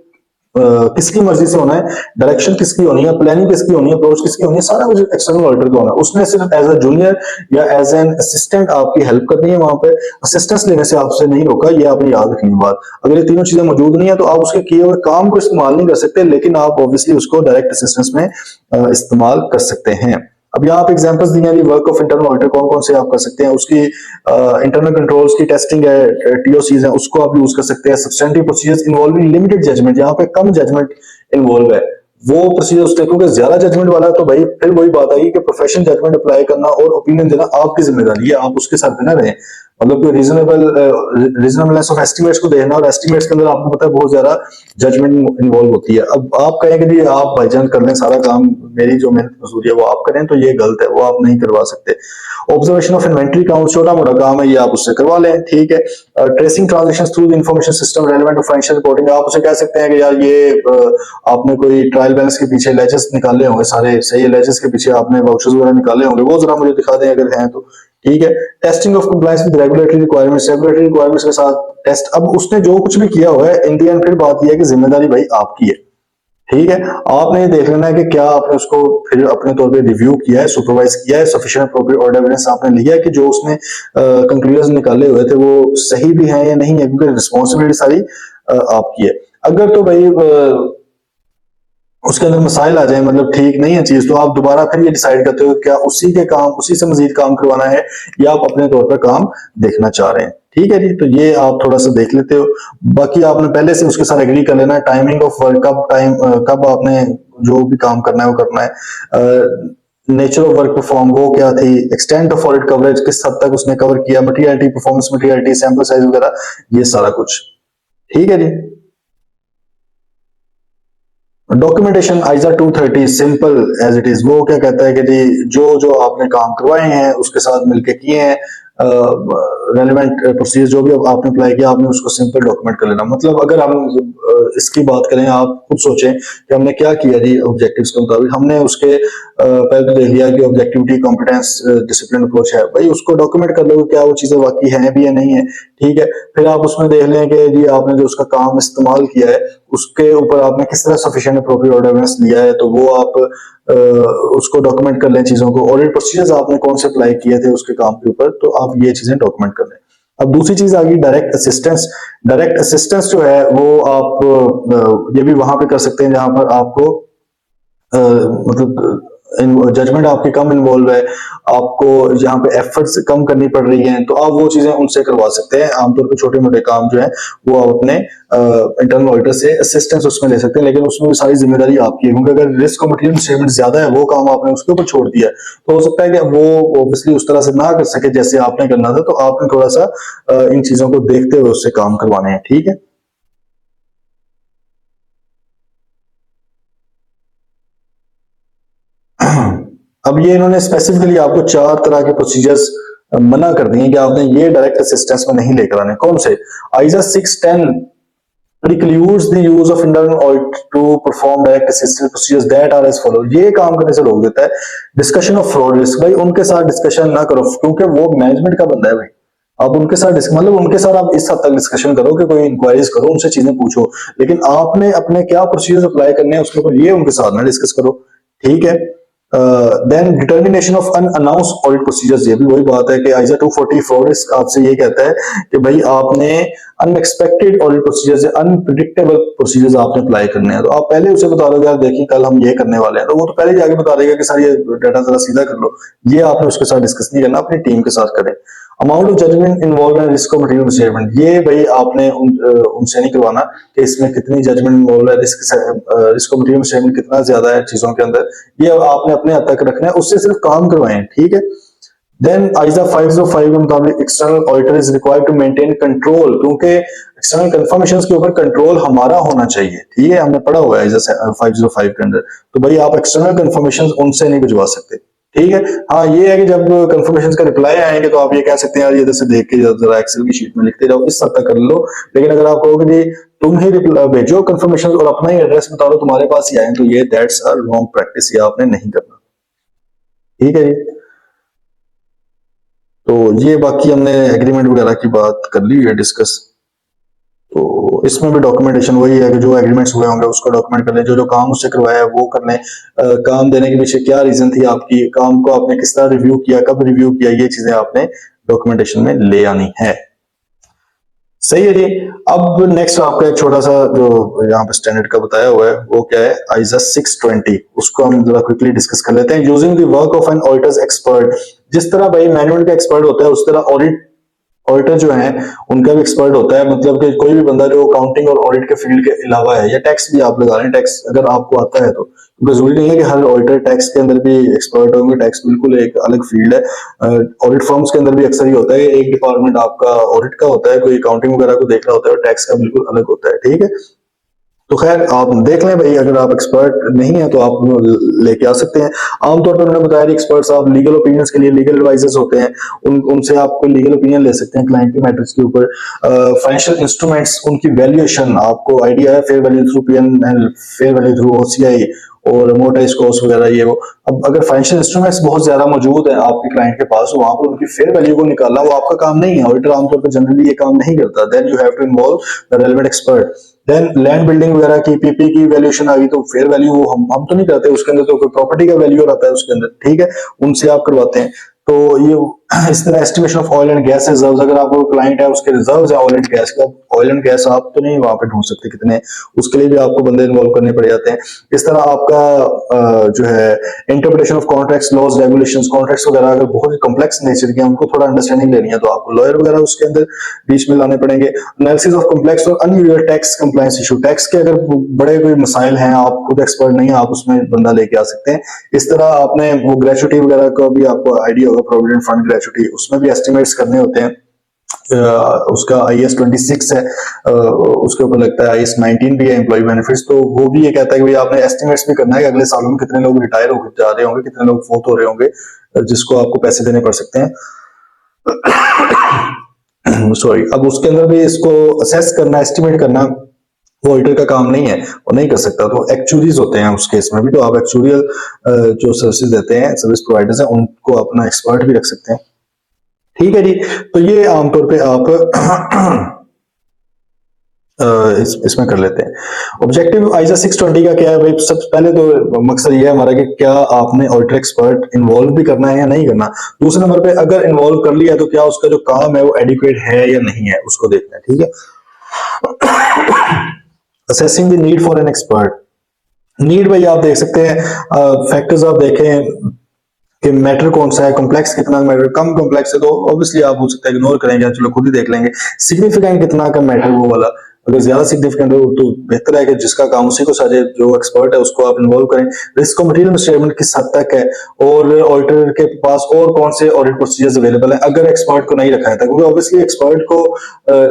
किसकी मर्जी से होना है, डायरेक्शन किसकी होनी है, प्लानिंग किसकी होनी है, अप्रोच किसकी होनी है, सारा कुछ एक्सटर्नल ऑडिटर का होना है। उसने सिर्फ एज अ जूनियर या एज एन असिस्टेंट आपकी हेल्प करनी है, वहां पे असिस्टेंस लेने से आपसे नहीं रोका, ये आपने याद रखनी बात। अगर ये तीनों चीजें मौजूद नहीं है तो आप उसके किए हुए काम को इस्तेमाल नहीं कर सकते, लेकिन आप ऑब्वियसली उसको डायरेक्ट असिस्टेंस में इस्तेमाल कर सकते हैं। अब यहाँ पे एग्जांपल्स दिए हैं वर्क ऑफ इंटरनल ऑडिटर कौन कौन से आप कर सकते हैं, उसकी इंटरनल कंट्रोल्स की टेस्टिंग है, टीओसीज है, उसको आप यूज कर सकते हैं। Substantive procedures involving limited judgment, यहाँ पे कम जजमेंट इन्वॉल्व है, वो प्रोसीजर उसने, क्योंकि ज्यादा जजमेंट वाला तो भाई फिर वही बात आई कि प्रोफेशनल जजमेंट अप्लाई करना और ओपिनियन देना आपकी जिम्मेदारी है, आप उसके साथ देना रहे, मतलब कोई रीजनेबलनेस ऑफ एस्टिमेट्स को देखना, और एस्टिमेट्स के अंदर आपको पता है बहुत ज्यादा जजमेंट इन्वॉल्व होती है। अब आप कहेंगे कि आप भाईजान कर लें सारा काम, मेरी जो मेहनत मजदूरी है वो आप करें, तो ये गलत है, वो आप नहीं करवा सकते। ऑब्जर्वेशन ऑफ इन्वेंट्री काउंट छोटा मोटा काम है, ये आप उससे करवा लें, ठीक है। Tracing transaction through the information system relevant to financial reporting, आप उसे कह सकते हैं कि यार ये आपने कोई ट्रायल बैलेंस के पीछे लेजेस निकाले होंगे, सारे सही है, लेजेस के पीछे आपने वाउचर्स वगैरह निकाले होंगे, वो जरा मुझे दिखा दें अगर हैं तो, ठीक है। Testing of compliance with regulatory requirements के साथ टेस्ट, अब उसने जो कुछ भी किया हुआ है इन दी एंड फिर बात यह है कि जिम्मेदारी भाई आपकी है, ठीक है। आपने ये देख लेना है कि क्या आपने उसको फिर अपने तौर पे रिव्यू किया है, सुपरवाइज किया है, सफिशिएंट अप्रोप्रिएट और एविडेंस आपने लिया है कि जो उसने कंक्लूजन निकाले हुए थे वो सही भी है या नहीं है, क्योंकि रिस्पॉन्सिबिलिटी सारी आपकी है। अगर तो भाई उसके अंदर मसाइल आ जाए, मतलब ठीक नहीं है चीज, तो आप दोबारा फिर ये डिसाइड करते हो क्या उसी के काम उसी से मजीद काम करवाना है या आप अपने तौर पर काम देखना चाह रहे हैं, ठीक है जी। तो ये आप थोड़ा सा देख लेते हो, बाकी आपने पहले से उसके साथ एग्री कर लेना है, टाइमिंग ऑफ वर्क, कब आपने जो भी काम करना है वो करना है, नेचर ऑफ वर्क परफॉर्म वो क्या थी, एक्सटेंट ऑफ ऑडिट कवरेज किस हद तक उसने कवर किया, materiality, performance materiality, sample size वगैरह, ये सारा कुछ, ठीक है जी। Documentation ISA 230 simple as it is, वो क्या कहता है कि जी जो जो आपने काम करवाए हैं उसके साथ मिलके किए हैं, रेलिवेंट प्रोसीजर जो भी आपने अप्लाई किया आपने उसको सिंपल डॉक्यूमेंट कर लेना। मतलब अगर हम इसकी बात करें, आप खुद सोचें कि हमने क्या किया जी ऑब्जेक्टिव्स के मुताबिक, हमने उसके पहले तो देख लिया कि ऑब्जेक्टिविटी, कॉम्पिटेंस, डिसिप्लिन अप्रोच है, भाई उसको डॉक्यूमेंट कर लो कि क्या वो चीजें वाकई हैं भी या नहीं है, ठीक है। फिर आप उसमें देख लें कि जी आपने जो उसका काम इस्तेमाल किया है उसके ऊपर आपने किस तरह सफिशिएंट अप्रोप्रिएट ऑर्डर लिया है, तो वो आप उसको डॉक्यूमेंट कर लें चीजों को। ऑडिट प्रोसीजर्स आपने कौन से अप्लाई किए थे उसके काम के ऊपर, तो आप ये चीजें डॉक्यूमेंट कर लें। अब दूसरी चीज आ गई डायरेक्ट असिस्टेंस। डायरेक्ट असिस्टेंस जो है वो आप ये भी वहां पे कर सकते हैं जहां पर आपको मतलब जजमेंट आपकी कम इन्वॉल्व है, आपको जहाँ पे एफर्ट्स कम करनी पड़ रही हैं, तो आप वो चीजें उनसे करवा सकते हैं। आमतौर पर छोटे मोटे काम जो है वो आप अपने इंटरनल ऑडिटर से असिस्टेंस उसमें ले सकते हैं, लेकिन उसमें भी सारी जिम्मेदारी आपकी है, क्योंकि अगर रिस्क और मटेरियल स्टेटमेंट ज्यादा है, वो काम आपने उसके ऊपर छोड़ दिया है, तो हो सकता है कि वो ऑब्वियसली उस तरह से ना कर सके जैसे आपने करना था, तो आपने थोड़ा सा इन चीजों को देखते हुए उससे काम करवाने हैं, ठीक है। अब ये इन्होंने स्पेसिफिकली आपको 4 तरह के प्रोसीजर्स मना कर दिए कि आपने ये डायरेक्ट असिस्टेंस में नहीं लेकर आने। कौन से? आईजा 610 precludes the use of internal audit to perform direct assistance procedures that are as follow। ये काम करने से रोक देता है। डिस्कशन ऑफ फ्रॉड रिस्क, भाई उनके साथ डिस्कशन ना करो, क्योंकि वो मैनेजमेंट का बंदा है भाई। आप उनके साथ मतलब उनके साथ आप इस हद तक डिस्कशन करो कि कोई इंक्वायरीज करो, उनसे चीजें पूछो, लेकिन आपने अपने क्या प्रोसीजर्स अप्लाई करने हैं उसके ऊपर ये उनके साथ ना डिस्कस करो, ठीक है। Then determination of unannounced audit procedures, ये भी वही बात है कि आईजा 240 फ्रॉड रिस्क आपसे ये कहता है कि भाई आपने unexpected audit procedures, unpredictable procedures आपने अप्लाई करने हैं, तो आप पहले उसे बता दो यार देखिए कल हम ये करने वाले हैं, तो वो तो पहले जाके बता देगा कि सर ये डाटा जरा सीधा कर लो। ये आपने उसके साथ डिस्कस नहीं करना, अपनी टीम के साथ करें। Amount of judgment involve in risk material statement, ये भाई आपने उनसे नहीं करवाना कि इसमें कितनी जजमेंट इन्वॉल्व है, रिस्क मटेरियल स्टेटमेंट कितना ज्यादा है चीजों के अंदर, ये आपने अपने हद तक रखना है, उससे सिर्फ काम करवाएं, ठीक है। देन आइजा 505 के मुताबिक external auditor is required to maintain control, क्योंकि एक्सटर्नल कंफर्मेशंस के ऊपर कंट्रोल हमारा होना चाहिए, ठीक है, हमने पढ़ा हुआ है आइजा 505 के अंदर। तो भाई आप एक्सटर्नल कंफर्मेशंस उनसे नहीं भिजवा सकते, ठीक है। हाँ ये है कि जब कंफर्मेशन का रिप्लाई आएंगे तो आप ये कह सकते हैं यार ये इधर से देख के जरा एक्सेल की शीट में लिखते जाओ, इस हद तक कर लो। लेकिन अगर आप कहोगे जी तुम ही भेजो कंफर्मेशन और अपना ही एड्रेस बता दो तुम्हारे पास ही आए, तो ये दैट्स अ रॉन्ग प्रैक्टिस, ये आपने नहीं करना, ठीक है जी। तो ये बाकी हमने एग्रीमेंट वगैरह की बात कर ली है डिस्कस। तो इसमें भी डॉक्यूमेंटेशन वही है कि जो एग्रीमेंट्स हुए होंगे उसको डॉक्यूमेंट कर लें, जो जो काम उससे करवाया है वो कर लें, काम देने के पीछे क्या रीजन थी आपकी, काम को आपने किस तरह रिव्यू किया, कब रिव्यू किया, ये चीजें आपने डॉक्यूमेंटेशन में ले आनी है। सही है जी। अब नेक्स्ट आपका एक छोटा सा जो यहाँ पे स्टैंडर्ड का बताया हुआ है वो क्या है, आईजा 620, उसको हम जरा क्विकली डिस्कस कर लेते हैं। Using the work of an auditor's expert, जिस तरह भाई मैनुअल का एक्सपर्ट होता है उस तरह ऑडिटर जो है उनका भी एक्सपर्ट होता है। मतलब कि कोई भी बंदा जो अकाउंटिंग और ऑडिट के फील्ड के अलावा है, या टैक्स भी आप लगा लें, टैक्स अगर आपको आता है तो, क्योंकि जरूरी नहीं है कि हर ऑडिटर टैक्स के अंदर भी एक्सपर्ट होंगे, टैक्स बिल्कुल एक अलग फील्ड है। ऑडिट फर्म्स के अंदर भी अक्सर ही होता है एक डिपार्टमेंट आपका ऑडिट का होता है, कोई अकाउंटिंग वगैरह को देख रहा होता है, और टैक्स का बिल्कुल अलग होता है, ठीक है। तो खैर आप देख लें भाई, अगर आप एक्सपर्ट नहीं है तो आप लेके आ सकते हैं। आमतौर पर उन्होंने बताया एक्सपर्ट्स आप लीगल ओपिनियंस के लिए लीगल एडवाइजर्स होते हैं, उनसे आप कोई लीगल ओपिनियन ले सकते हैं क्लाइंट के मैटर्स के ऊपर। फाइनेंशियल इंस्ट्रूमेंट्स उनकी वैल्यूएशन, आपको आइडिया है fair value through PNL, fair value through OCI और अमोर्टाइज्ड कॉस्ट वगैरह ये वो। अब अगर फाइनेंशियल इंस्ट्रूमेंट्स बहुत ज्यादा मौजूद है आपके क्लाइंट के पास, वहां पर उनकी फेयर वैल्यू को निकालना वो आपका काम नहीं है, ऑडिटर आमतौर पर जनरली ये काम नहीं करता। Then you have to involve the relevant expert. Then land building वगैरह की पीपी की वैल्यूएशन आ गई, तो फेयर वैल्यू वो हम तो नहीं करते, उसके अंदर तो कोई प्रॉपर्टी का वैल्यू आता है उसके अंदर, ठीक है, उनसे आप करवाते हैं। तो ये इस तरह estimation of oil and gas reserves, अगर आपको क्लाइंट है उसके रिजर्व्स है ऑयल एंड गैस का, ऑयल एंड गैस आप तो नहीं वहां पे ढूंढ सकते कितने, उसके लिए भी आपको बंदे इन्वॉल्व करने पड़ जाते हैं। इस तरह आपका जो है interpretation of contracts, laws, regulations, contracts वगैरह अगर बहुत कॉम्प्लेक्स नेचर के उनको थोड़ा अंडरस्टैंडिंग लेनी है तो आपको लॉयर वगैरह उसके अंदर बीच में लाने पड़ेंगे। एनालिसिस ऑफ कॉम्प्लेक्स और unusual tax compliance issue, tax के अगर बड़े कोई मसाइल हैं, आप खुद एक्सपर्ट नहीं है, आप उसमें बंदा लेके आ सकते हैं। इस तरह आपने वो ग्रेचुटी वगैरह का भी आपको आइडिया होगा, प्रोविडेंट फंड ग्रेचुटी, उसमें भी एस्टिमेट्स करने होते हैं। उसका IAS 26 है, उसके ऊपर लगता है IAS 19 भी है, एम्प्लॉय बेनिफिट्स, तो वो भी ये कहता है कि भाई आपने एस्टिमेट्स भी करना है कि अगले सालों में कितने लोग रिटायर हो जा रहे होंगे, कितने लोग फोत हो रहे होंगे, जिसको आपको पैसे देने पड़ सकते हैं। सॉरी, अब उसके अंदर भी इसको असेस करना, एस्टिमेट करना वो ऑडिटर का काम नहीं है, वो नहीं कर सकता। तो एक्चुअरीज होते हैं उस केस में भी, तो आप एक्चुरियल जो सर्विसेज देते हैं, सर्विस प्रोवाइडर्स हैं, उनको अपना एक्सपर्ट भी रख सकते हैं। ठीक है जी। तो ये आमतौर पे आप इसमें कर लेते हैं। ऑब्जेक्टिव आईजा 620 का क्या है भाई? सबसे पहले तो मकसद ये है हमारा कि क्या आपने ऑडिटर एक्सपर्ट इन्वॉल्व भी करना है या नहीं करना। दूसरे नंबर पे अगर इन्वॉल्व कर लिया तो क्या उसका जो काम है वो एडिक्वेट है या नहीं है, उसको देखना है। ठीक है। Assessing the need for an expert. Need भाई आप देख सकते हैं, फैक्टर्स आप देखें कि मैटर कौन सा है, कॉम्प्लेक्स कितना मैटर, कम कॉम्प्लेक्स है तो ऑब्वियसली आप हो सकता है इग्नोर करेंगे, चलो खुद ही देख लेंगे। सिग्निफिकेंट कितना का मैटर वो वाला, अगर ज्यादा सिग्निफिकेंट हो तो बेहतर है कि जिसका काम उसी को साझे, जो एक्सपर्ट है उसको आप इन्वॉल्व करें। रिस्क और मटेरियल स्टेटमेंट किस हद तक है, और ऑडिटर के पास और कौन से ऑडिट प्रोसीजर्स अवेलेबल है अगर एक्सपर्ट को नहीं रखा है, क्योंकि ऑब्वियसली एक्सपर्ट को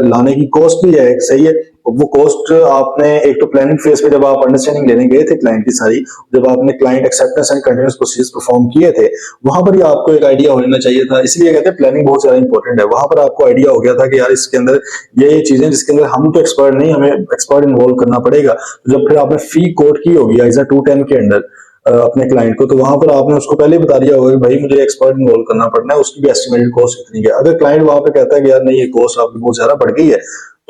लाने की कॉस्ट भी है, सही है। वो कॉस्ट आपने एक तो प्लानिंग फेज पे जब आप अंडरस्टैंडिंग लेने गए थे क्लाइंट की सारी, जब आपने client acceptance and continuous procedures perform किए थे, वहां पर ही आपको एक आइडिया होना चाहिए था। इसलिए कहते हैं प्लानिंग बहुत ज्यादा इंपॉर्टेंट है। वहां पर आपको आइडिया हो गया था कि यार इसके अंदर ये चीजें जिसके अंदर हम तो एक्सपर्ट नहीं, हमें एक्सपर्ट इन्वॉल्व करना पड़ेगा। तो जब फिर आपने फी कोट की होगी आइजा 210 के अंदर अपने क्लाइंट को, तो वहां पर आपने उसको पहले बता दिया होगा कि भाई मुझे एक्सपर्ट इन्वॉल्व करना पड़ना है, उसकी भी एस्टिमेटेड कॉस्ट कितनी है। अगर क्लाइंट वहां पे कहता है कि यार नहीं ये कॉस्ट आपकी बहुत ज्यादा बढ़ गई है,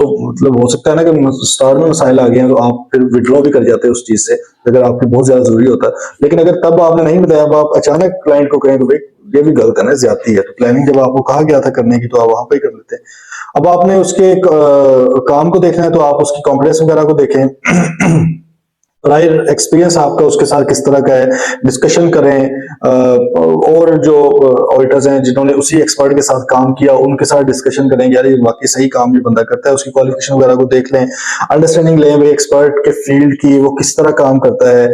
तो मतलब हो सकता है ना कि स्टार्ट में मसाइल आ गए हैं तो आप फिर विड्रॉ भी कर जाते हैं उस चीज से, अगर आपकी बहुत ज्यादा जरूरी होता है। लेकिन अगर तब आपने नहीं बताया, अब आप अचानक क्लाइंट को कहें तो भाई ये भी गलत है ना, ज्यादती है। तो प्लानिंग जब आपको कहा गया था करने की तो आप वहां पे ही कर लेते हैं। अब आपने उसके काम को देखना है तो आप उसकी कॉन्फिडेंस वगैरह को देखें। प्रायर एक्सपीरियंस आपका उसके साथ किस तरह का है, डिस्कशन करें। और जो ऑडिटर्स हैं जिन्होंने उसी एक्सपर्ट के साथ काम किया उनके साथ डिस्कशन करें, यार ये वाकई सही काम ये बंदा करता है, उसकी क्वालिफिकेशन वगैरह को देख लें, अंडरस्टैंडिंग लें भाई एक्सपर्ट के फील्ड की, वो किस तरह काम करता है,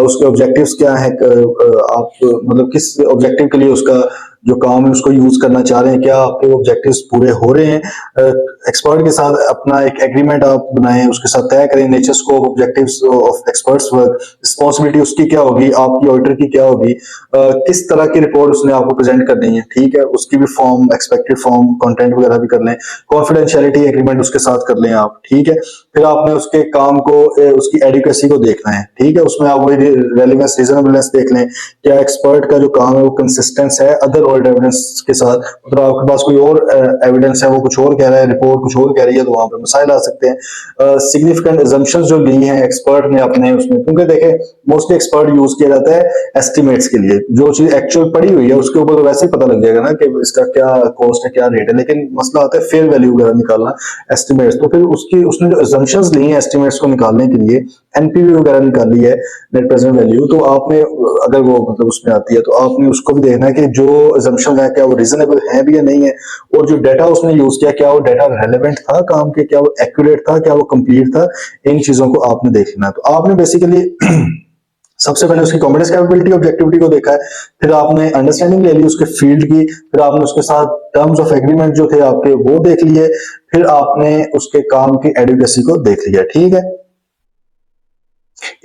उसके ऑब्जेक्टिव्स क्या है, आप मतलब किस ऑब्जेक्टिव के लिए उसका जो काम है उसको यूज करना चाह रहे हैं, क्या आपके ऑब्जेक्टिव्स पूरे हो रहे हैं। एक्सपर्ट के साथ अपना एक एग्रीमेंट आप बनाएं, उसके साथ तय करें nature scope objectives of experts work, responsibility उसकी क्या होगी, आपकी ऑडिटर की क्या होगी, किस तरह की रिपोर्ट उसने आपको प्रेजेंट करनी है। ठीक है, उसकी भी फॉर्म, एक्सपेक्टेड फॉर्म, कंटेंट वगैरह भी कर लें, कॉन्फिडेंशियलिटी एग्रीमेंट उसके साथ कर लें आप। ठीक है, फिर आपने उसके काम को, उसकी एडिक्वेसी को देखना है। ठीक है, उसमें आप वही रेलिवेंस, रीजनेबलनेस देख लें, क्या एक्सपर्ट का जो काम है वो कंसिस्टेंस है अदर ऑडिट एविडेंस के साथ, मतलब आपके पास कोई और एविडेंस है वो कुछ और कह रहा है, रिपोर्ट कुछ और कह रही है, तो वहां पे मसाइल आ सकते हैं। सिग्निफिकेंट assumptions जो ली हैं एक्सपर्ट ने अपने उसमें, क्योंकि देखें मोस्टली एक्सपर्ट यूज किया जाता है एस्टिमेट्स के लिए, जो चीज एक्चुअल पड़ी हुई है उसके ऊपर तो वैसे ही पता लग जाएगा ना कि इसका क्या कॉस्ट है क्या रेट है, लेकिन मसला आता है फेयर वैल्यू वगैरह निकालना एस्टिमेट्स। तो फिर उसकी उसने जो assumptions ली हैं एस्टिमेट्स को निकालने के लिए, एनपीवी वगैरह निकाली है, नेट प्रेजेंट वैल्यू, तो आपने अगर वो मतलब उसमें आती है तो आपने उसको भी देखना है कि जो assumption है क्या वो रीजनेबल है भी या नहीं है, और जो डाटा उसने यूज किया क्या वो डाटा रेलेवेंट था काम के, क्या वो एक्यूरेट था, क्या वो कंप्लीट था। इन चीजों को आपने देख लेना है। तो आपने बेसिकली सबसे पहले उसकी कॉम्पिटेंस कैपेबिलिटी ऑब्जेक्टिविटी को देखा है, फिर आपने अंडरस्टैंडिंग ले ली उसके फील्ड की, फिर आपने उसके साथ टर्म्स ऑफ एग्रीमेंट जो थे आपके वो देख लिए, फिर आपने उसके काम की एडुकेसी को देख लिया। ठीक है,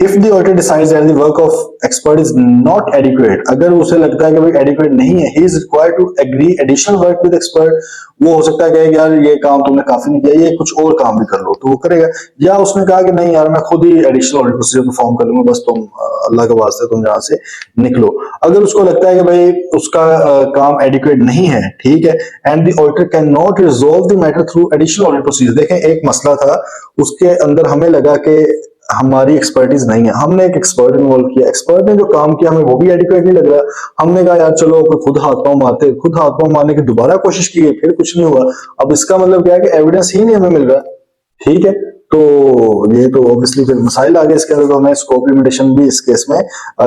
if the auditor decides that the work of expert is not adequate, अगर उसे लगता है कि भाई एडिक्वेट नहीं है, he is required to agree additional work with expert, वो हो सकता है कि यार ये काम तुमने काफी नहीं किया, ये कुछ और काम भी कर लो, तो वो करेगा। या उसने कहा कि नहीं यार मैं खुद ही एडिशनल ऑडिट प्रोसीजर परफॉर्म कर लूंगा, बस तुम अल्लाह के वास्ते तुम जहां से निकलो। अगर उसको लगता है कि भाई उसका काम एडिक्वेट नहीं है, ठीक है, and the auditor can not resolve the matter through additional audit procedure. देखें एक मसला था उसके अंदर, हमें लगा कि हमारी एक्सपर्टीज नहीं है, हमने एक एक्सपर्ट इन्वॉल्व किया, एक्सपर्ट ने जो काम किया हमें वो भी एडिक्वेट नहीं लग रहा, हमने कहा यार चलो खुद हाथ पांव मारते, खुद हाथ पांव मारने की दोबारा कोशिश की है, फिर कुछ नहीं हुआ। अब इसका मतलब क्या है कि एविडेंस ही नहीं हमें मिल रहा। ठीक है, तो ये तो ऑब्वियसली फिर मसाइल आ गए इसके अंदर, तो हमें स्कोप लिमिटेशन भी इस केस में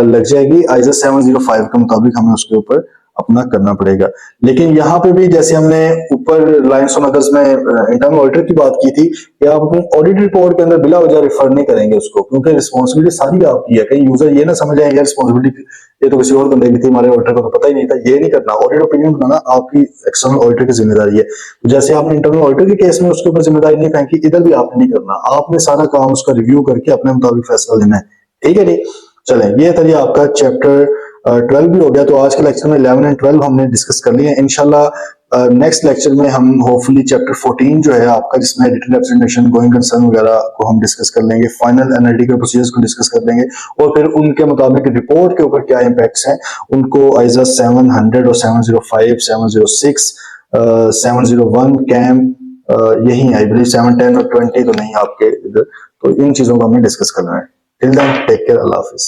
लग जाएगी। आईजा 705 के मुताबिक हमें उसके ऊपर अपना करना पड़ेगा। लेकिन यहाँ पे भी जैसे हमने ऊपर रिलायंस ऑन अदर्स में इंटरनल ऑडिटर की बात की थी कि आप अपनी ऑडिट रिपोर्ट के अंदर बिला वजह रेफर नहीं करेंगे उसको, क्योंकि रिस्पॉन्सिबिलिटी सारी आपकी है। कहीं यूजर ये ना समझ आए यार रिस्पॉन्सिबिलिटी ये तो किसी और बंदे की थी, हमारे ऑडिटर को तो पता ही नहीं था। ये नहीं करना, ऑडिट ओपिनियन बनाना आपकी एक्सटर्नल ऑडिटर की जिम्मेदारी है। तो जैसे आपने इंटरनल ऑडिटर के केस में उसके ऊपर जिम्मेदारी नहीं फेंकी, इधर भी आपने नहीं करना, आपने सारा काम उसका रिव्यू करके अपने मुताबिक फैसला लेना है। ठीक है जी, चलें, ये था जी आपका चैप्टर 12 भी हो गया। तो आज के लेक्चर में 11 एंड 12 हमने डिस्कस कर लिए। इंशाल्लाह नेक्स्ट लेक्चर में हम होपफुली चैप्टर 14 जो है आपका, जिसमें रिटन रिप्रेजेंटेशन, गोइंग कंसर्न वगैरह को हम डिस्कस कर लेंगे, फाइनल एनालिटिकल प्रोसीजर्स को डिस्कस कर लेंगे, और फिर उनके मुताबिक रिपोर्ट के ऊपर क्या इंपैक्ट्स हैं उनको आइजा 700 और 705, 706, 701 कैम, यही आई बिलीव 710 और 20 तो नहीं आपके इधर, तो इन चीजों को हमें डिस्कस करना है। टिल देन टेक केयर, अल्लाह हाफिज।